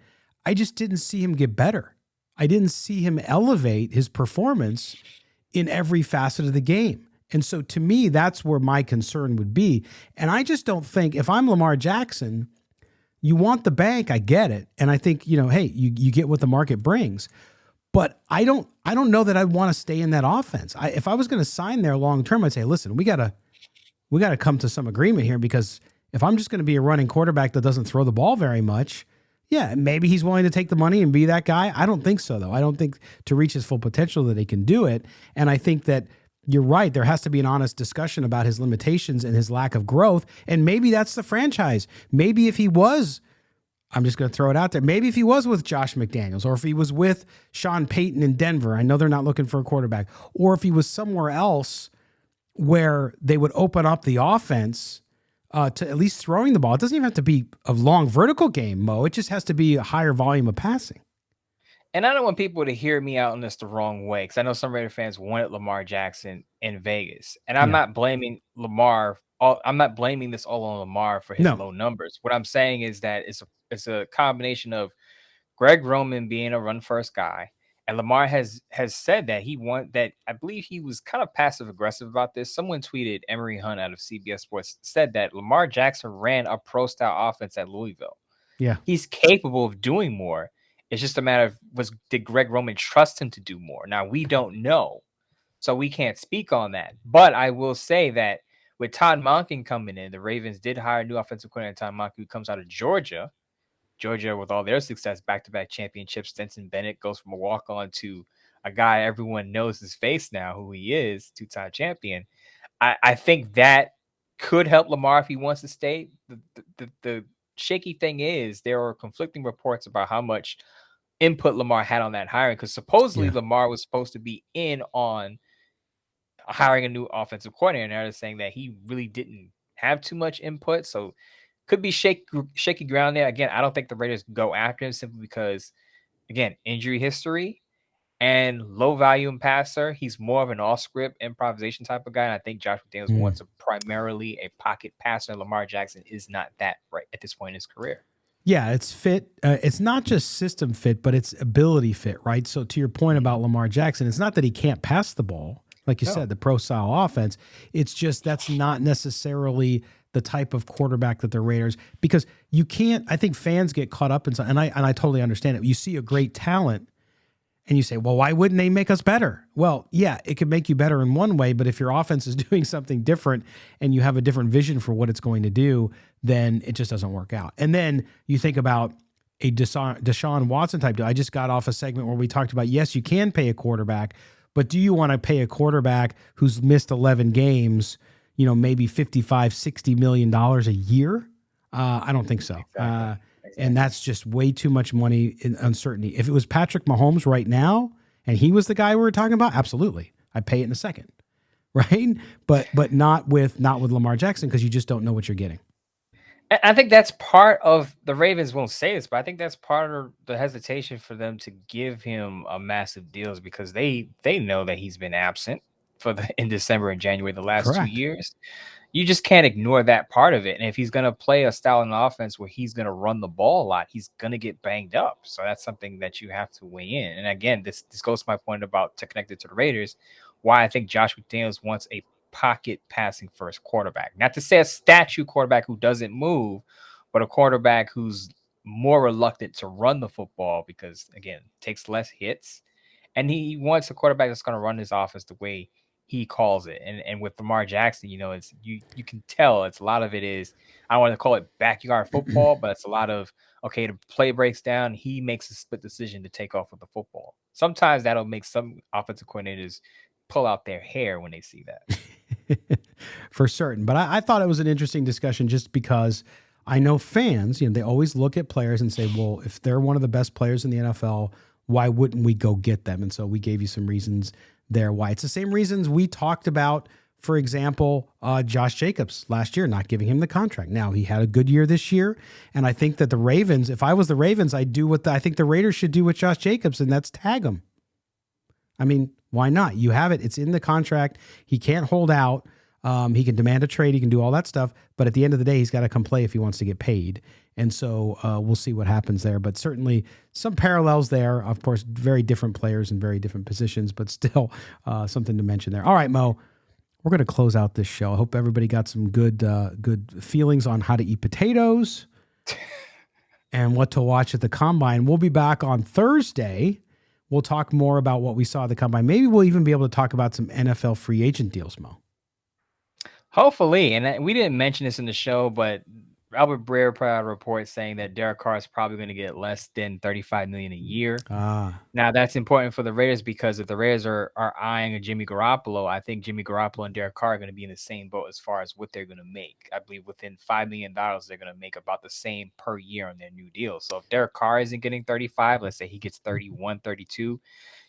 I just didn't see him get better. I didn't see him elevate his performance in every facet of the game. And so to me, that's where my concern would be. And I just don't think, if I'm Lamar Jackson, you want the bank, I get it. And I think, hey, you get what the market brings. But I don't know that I'd want to stay in that offense. If I was going to sign there long term, I'd say, listen, we got to come to some agreement here, because if I'm just going to be a running quarterback that doesn't throw the ball very much, yeah, maybe he's willing to take the money and be that guy. I don't think so, though. I don't think to reach his full potential that he can do it. And I think that you're right. There has to be an honest discussion about his limitations and his lack of growth. And maybe that's the franchise. Maybe if he was, I'm just going to throw it out there, maybe if he was with Josh McDaniels, or if he was with Sean Payton in Denver, I know they're not looking for a quarterback, or if he was somewhere else where they would open up the offense to at least throwing the ball. It doesn't even have to be a long vertical game, Mo. It just has to be a higher volume of passing. And I don't want people to hear me out on this the wrong way, because I know some Raider fans wanted Lamar Jackson in Vegas. And I'm not blaming Lamar. I'm not blaming this all on Lamar for his low numbers. What I'm saying is that it's a combination of Greg Roman being a run-first guy, and Lamar has said that I believe he was kind of passive-aggressive about this. Someone tweeted, Emery Hunt out of CBS Sports said that Lamar Jackson ran a pro-style offense at Louisville. Yeah. He's capable of doing more. It's just a matter of did Greg Roman trust him to do more? Now we don't know, so we can't speak on that. But I will say that with Todd Monken coming in, the Ravens did hire a new offensive coordinator, Todd Monken, who comes out of Georgia. Georgia, with all their success, back-to-back championships. Stetson Bennett goes from a walk-on to a guy everyone knows his face now, who he is, two-time champion. I think that could help Lamar if he wants to stay. The shaky thing is there are conflicting reports about how much input Lamar had on that hiring, because supposedly Yeah. Lamar was supposed to be in on hiring a new offensive coordinator, and they're saying that he really didn't have too much input. So could be shaky ground there. Again, I don't think the Raiders go after him simply because, again, injury history and low volume passer. He's more of an off script improvisation type of guy. And I think Josh McDaniels wants primarily a pocket passer. Lamar Jackson is not that right at this point in his career. Yeah, it's fit. It's not just system fit, but it's ability fit, right? So to your point about Lamar Jackson, it's not that he can't pass the ball. Like you said, the pro style offense. It's just that's not necessarily the type of quarterback that the Raiders, because you can't, I think fans get caught up in something, and I totally understand it. You see a great talent and you say, well, why wouldn't they make us better? Well, yeah, it could make you better in one way, but if your offense is doing something different and you have a different vision for what it's going to do, then it just doesn't work out. And then you think about a Deshaun Watson type deal. I just got off a segment where we talked about, yes, you can pay a quarterback, but do you want to pay a quarterback who's missed 11 games, maybe $55, $60 million a year? I don't think so. Exactly. And that's just way too much money in uncertainty. If it was Patrick Mahomes right now and he was the guy we were talking about, absolutely, I'd pay it in a second, right? But not with Lamar Jackson, because you just don't know what you're getting. I think that's part of the Ravens won't say this, but I think that's part of the hesitation for them to give him a massive deals, because they know that he's been absent in December and January the last 2 years. You just can't ignore that part of it. And if he's going to play a style in offense where he's going to run the ball a lot, he's going to get banged up. So that's something that you have to weigh in. And again, this goes to my point about to connect it to the Raiders, why I think Josh McDaniels wants a pocket passing first quarterback. Not to say a statue quarterback who doesn't move, but a quarterback who's more reluctant to run the football because, again, takes less hits. And he wants a quarterback that's going to run his offense the way he calls it. And with Lamar Jackson, it's you can tell it's a lot of it is, I want to call it backyard football, but it's a lot of, okay, the play breaks down, he makes a split decision to take off with the football. Sometimes that'll make some offensive coordinators pull out their hair when they see that. For certain. But I thought it was an interesting discussion, just because I know fans, they always look at players and say, well, if they're one of the best players in the NFL, why wouldn't we go get them? And so we gave you some reasons there why. It's the same reasons we talked about, for example, Josh Jacobs last year, not giving him the contract. Now, he had a good year this year, and I think that the Ravens, if I was the Ravens, I'd do what I think the Raiders should do with Josh Jacobs, and that's tag him. I mean, why not? You have it. It's in the contract. He can't hold out. He can demand a trade. He can do all that stuff. But at the end of the day, he's got to come play if he wants to get paid. And so we'll see what happens there. But certainly some parallels there. Of course, very different players in very different positions, but still something to mention there. All right, Mo, we're going to close out this show. I hope everybody got some good feelings on how to eat potatoes and what to watch at the Combine. We'll be back on Thursday. We'll talk more about what we saw at the Combine. Maybe we'll even be able to talk about some NFL free agent deals, Mo. Hopefully. And we didn't mention this in the show, but Albert Breer put out a report saying that Derek Carr is probably going to get less than $35 million a year. Now, that's important for the Raiders, because if the Raiders are eyeing a Jimmy Garoppolo, I think Jimmy Garoppolo and Derek Carr are going to be in the same boat as far as what they're going to make. I believe within $5 million, they're going to make about the same per year on their new deal. So if Derek Carr isn't getting 35, let's say he gets 31, 32,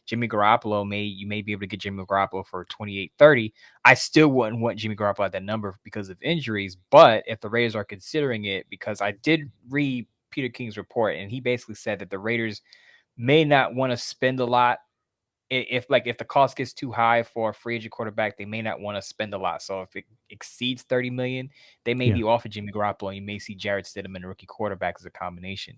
Jimmy Garoppolo, you may be able to get Jimmy Garoppolo for 28, 30. I still wouldn't want Jimmy Garoppolo at that number because of injuries. But if the Raiders are considering it, because I did read Peter King's report, and he basically said that the Raiders may not want to spend a lot. If the cost gets too high for a free agent quarterback, they may not want to spend a lot. So if it exceeds $30 million, they may be off of Jimmy Garoppolo. You may see Jarrett Stidham and a rookie quarterback as a combination.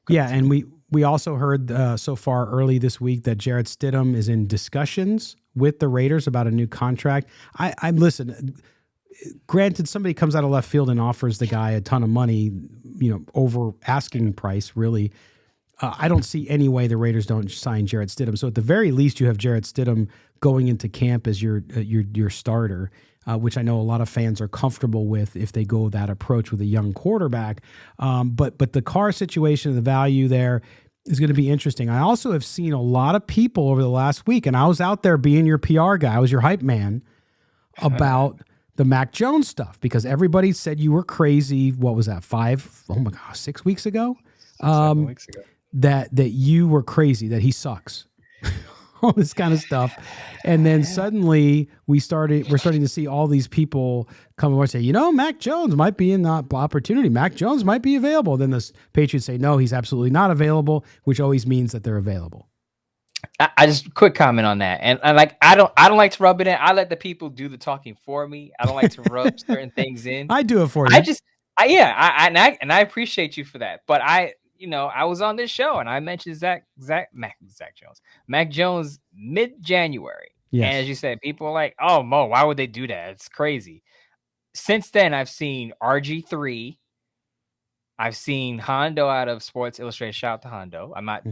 Yeah, and we also heard so far early this week that Jarrett Stidham is in discussions with the Raiders about a new contract. I listen. Granted, somebody comes out of left field and offers the guy a ton of money. over asking price, really. I don't see any way the Raiders don't sign Jarrett Stidham. So at the very least, you have Jarrett Stidham going into camp as your starter, which I know a lot of fans are comfortable with if they go that approach with a young quarterback. But the Carr situation, the value there is going to be interesting. I also have seen a lot of people over the last week, and I was out there being your PR guy. I was your hype man about the Mac Jones stuff because everybody said you were crazy. What was that? 6 weeks ago? 7 weeks ago. That you were crazy, that he sucks, all this kind of stuff. And then suddenly we're starting to see all these people come and say, Mac Jones might be in the opportunity. Mac Jones might be available. Then the Patriots say, no, he's absolutely not available, which always means that they're available. I just quick comment on that. And I don't like to rub it in. I let the people do the talking for me. I don't like to rub certain things in. I do it for you. I appreciate you for that. But I was on this show and I mentioned Mac Jones mid-January. Yes. And as you said, people are like, oh, Mo, why would they do that? It's crazy. Since then, I've seen RG3. I've seen Hondo out of Sports Illustrated. Shout out to Hondo. I'm not,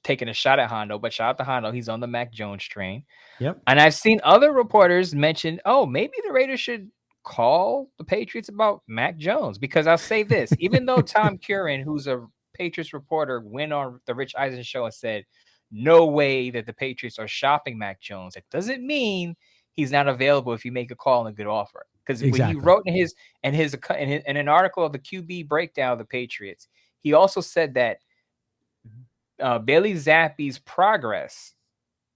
taking a shot at Hondo, but shout out to Hondo. He's on the Mac Jones train. Yep. And I've seen other reporters mention, oh, maybe the Raiders should call the Patriots about Mac Jones, because I'll say this, even though Tom Curran, who's a Patriots reporter, went on the Rich Eisen show and said no way that the Patriots are shopping Mac Jones, it doesn't mean he's not available if you make a call and a good offer. Because when he wrote in an article of the QB breakdown of the Patriots, he also said that Bailey Zappe's progress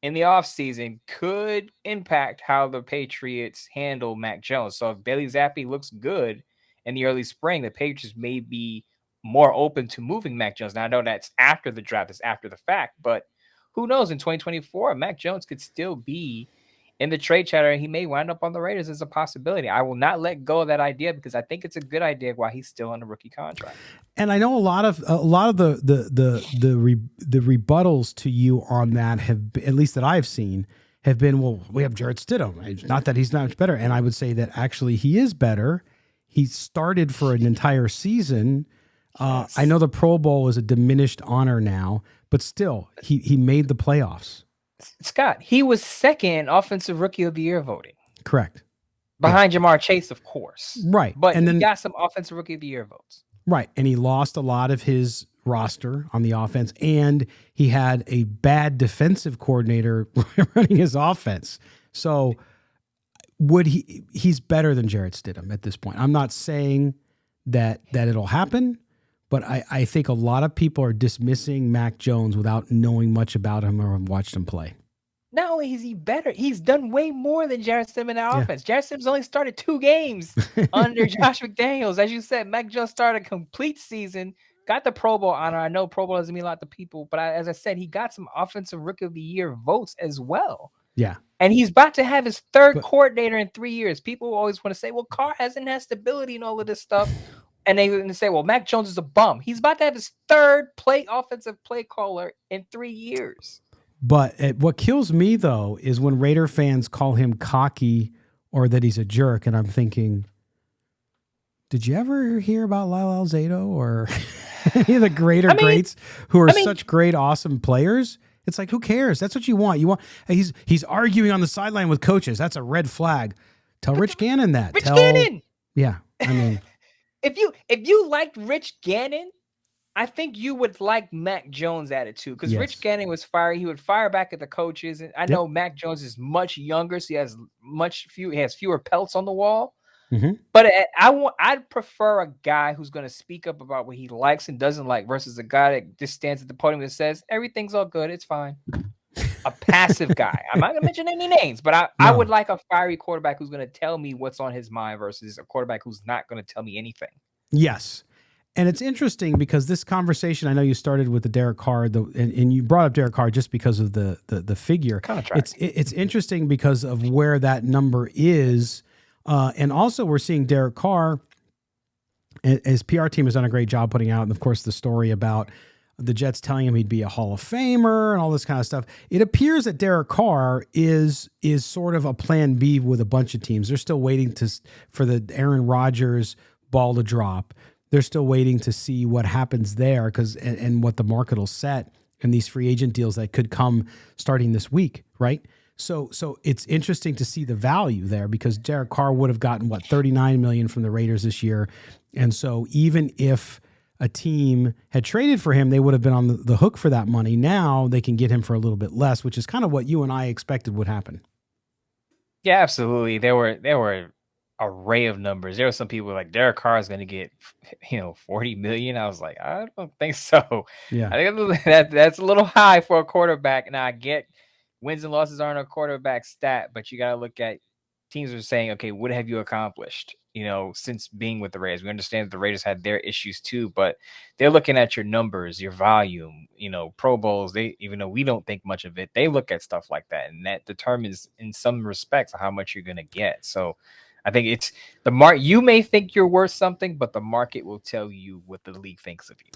in the offseason could impact how the Patriots handle Mac Jones. So if Bailey Zappi looks good in the early spring, the Patriots may be more open to moving Mac Jones. Now, I know that's after the draft, it's after the fact, but who knows? In 2024, Mac Jones could still be in the trade chatter, and he may wind up on the Raiders as a possibility. I will not let go of that idea because I think it's a good idea while he's still on a rookie contract. And I know a lot of the rebuttals to you on that have been, at least that I've seen, have been, well, we have Jarrett Stidham. It's not that he's not much better. And I would say that actually he is better. He started for an entire season. Yes. I know the Pro Bowl is a diminished honor now, but still, he made the playoffs. Scott, he was second Offensive Rookie of the Year voting. Correct. Behind Jamar Chase, of course. Right. But he got some Offensive Rookie of the Year votes. Right. And he lost a lot of his roster on the offense, and he had a bad defensive coordinator running his offense. So he's better than Jarrett Stidham at this point. I'm not saying that it'll happen, but I think a lot of people are dismissing Mac Jones without knowing much about him or have watched him play. Not only is he better, he's done way more than Jarrett Stidham in that offense. Jarrett Stidham's only started 2 games under Josh McDaniels. As you said, Mac Jones started a complete season, got the Pro Bowl honor. I know Pro Bowl doesn't mean a lot to people, but as I said, he got some Offensive Rookie of the Year votes as well. Yeah. And he's about to have his third coordinator in 3 years. People always want to say, well, Carr hasn't had stability and all of this stuff. And they say, well, Mac Jones is a bum. He's about to have his third offensive play caller in 3 years. But what kills me, though, is when Raider fans call him cocky or that he's a jerk. And I'm thinking, did you ever hear about Lyle Alzado or any of the greats who are such great, awesome players? It's like, who cares? That's what you want. He's arguing on the sideline with coaches. That's a red flag. Tell Rich Gannon that. Gannon. Yeah. I mean, if you liked Rich Gannon, I think you would like Mac Jones' attitude, because Rich Gannon was fiery. He would fire back at the coaches. And I know Mac Jones is much younger, so he has fewer pelts on the wall. Mm-hmm. But I'd prefer a guy who's going to speak up about what he likes and doesn't like versus a guy that just stands at the podium and says everything's all good, it's fine. A passive guy. I'm not going to mention any names, but I would like a fiery quarterback who's going to tell me what's on his mind versus a quarterback who's not going to tell me anything. Yes. And it's interesting because this conversation, I know you started with the Derek Carr, and you brought up Derek Carr just because of the figure. Contract. It's interesting because of where that number is. And also we're seeing Derek Carr, his PR team has done a great job putting out, and of course the story about the Jets telling him he'd be a Hall of Famer and all this kind of stuff. It appears that Derek Carr is sort of a plan B with a bunch of teams. They're still waiting for the Aaron Rodgers ball to drop. They're still waiting to see what happens there and what the market will set and these free agent deals that could come starting this week, right? So it's interesting to see the value there because Derek Carr would have gotten $39 million from the Raiders this year. And so even if a team had traded for him, they would have been on the hook for that money. Now they can get him for a little bit less, which is kind of what you and I expected would happen. Yeah, absolutely. There were an array of numbers. There were some people like Derek Carr is going to get, $40 million. I was like, I don't think so. Yeah. I think that's a little high for a quarterback. Now I get wins and losses aren't a quarterback stat, but you got to look at teams are saying, okay, what have you accomplished? Since being with the Raiders, we understand that the Raiders had their issues too, but they're looking at your numbers, your volume, Pro Bowls. Even though we don't think much of it, they look at stuff like that, and that determines, in some respects, how much you're going to get. So, I think it's the market. You may think you're worth something, but the market will tell you what the league thinks of you.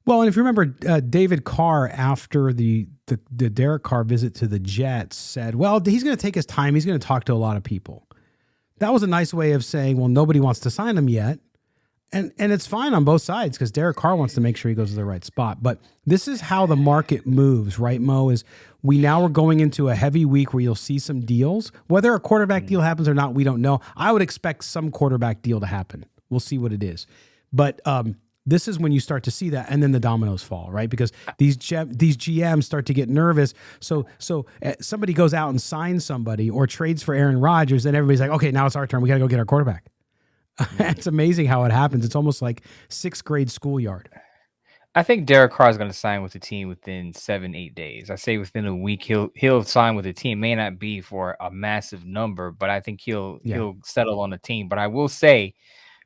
Well, and if you remember, David Carr, after the Derek Carr visit to the Jets, said, well, he's going to take his time. He's going to talk to a lot of people. That was a nice way of saying, well, nobody wants to sign him yet. And it's fine on both sides because Derek Carr wants to make sure he goes to the right spot. But this is how the market moves, right, Mo? Is we now are going into a heavy week where you'll see some deals. Whether a quarterback deal happens or not, we don't know. I would expect some quarterback deal to happen. We'll see what it is. But this is when you start to see that, and then the dominoes fall, right? Because these GMs start to get nervous. So somebody goes out and signs somebody or trades for Aaron Rodgers, then everybody's like, okay, now it's our turn. We got to go get our quarterback. It's amazing how it happens. It's almost like 6th grade schoolyard. I think Derek Carr is going to sign with the team within 7-8 days. I say within a week he'll sign with the team. May not be for a massive number, but I think he'll settle on the team. But I will say,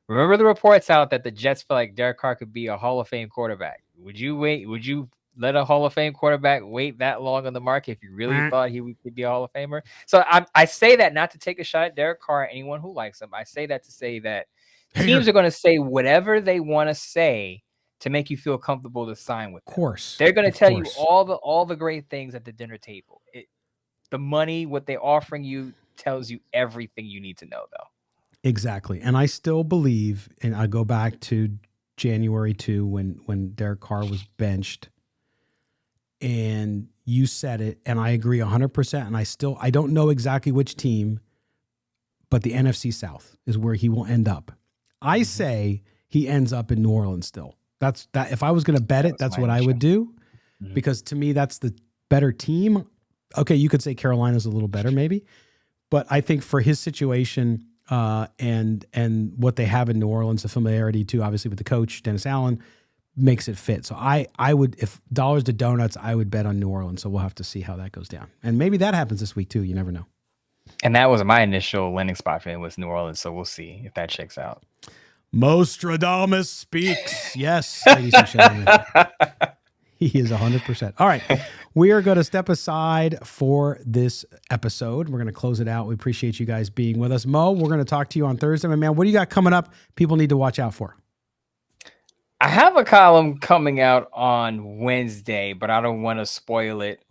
remember the reports out that the Jets feel like Derek Carr could be a Hall of Fame quarterback. Would you wait? Would you let a Hall of Fame quarterback wait that long on the market if you really thought he could be a Hall of Famer? So I say that not to take a shot at Derek Carr, anyone who likes him. I say that to say that teams are going to say whatever they want to say to make you feel comfortable to sign with them. Of course. They're going to tell you all the great things at the dinner table. The money, what they're offering you tells you everything you need to know, though. Exactly. And I still believe, and I go back to January 2 when Derek Carr was benched, and you said it, and I agree 100%. And I don't know exactly which team, but the NFC South is where he will end up. I say he ends up in New Orleans still. That's that. If I was going to bet it, that's what I would do, because to me, that's the better team. Okay, you could say Carolina's a little better maybe, but I think for his situation and what they have in New Orleans, the familiarity too, obviously with the coach, Dennis Allen, makes it fit. So I would, if dollars to donuts, I would bet on New Orleans. So we'll have to see how that goes down. And maybe that happens this week too. You never know. And that was my initial landing spot for him was New Orleans. So we'll see if that checks out. Mostradamus speaks. Yes, ladies and gentlemen. He is 100%. All right. We are going to step aside for this episode. We're going to close it out. We appreciate you guys being with us. Mo, we're going to talk to you on Thursday. My man, what do you got coming up people need to watch out for? I have a column coming out on Wednesday, but I don't want to spoil it.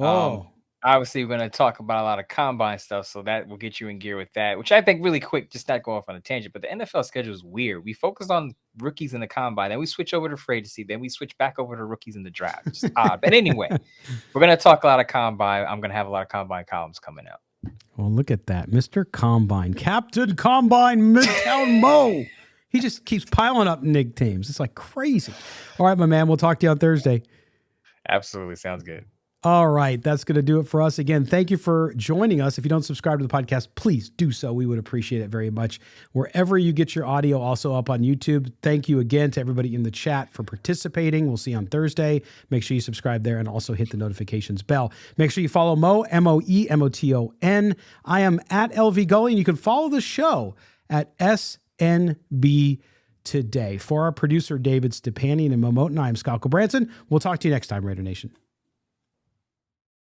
Obviously, we're going to talk about a lot of combine stuff, so that will get you in gear with that, which I think really quick, just not go off on a tangent, but the NFL schedule is weird. We focus on rookies in the combine, then we switch over to free agency, then we switch back over to rookies in the draft. It's just odd. But anyway, we're going to talk a lot of combine. I'm going to have a lot of combine columns coming out. Well, look at that. Mr. Combine. Captain Combine Midtown Mo. He just keeps piling up nicknames. It's like crazy. All right, my man. We'll talk to you on Thursday. Absolutely. Sounds good. All right. That's going to do it for us. Again, thank you for joining us. If you don't subscribe to the podcast, please do so. We would appreciate it very much. Wherever you get your audio, also up on YouTube. Thank you again to everybody in the chat for participating. We'll see you on Thursday. Make sure you subscribe there and also hit the notifications bell. Make sure you follow Mo, MoeMoton. I am at LV Gully, and you can follow the show at SNB Today. For our producer, David Stepanian and Mo Moton, I am Scott Branson. We'll talk to you next time, Raider Nation.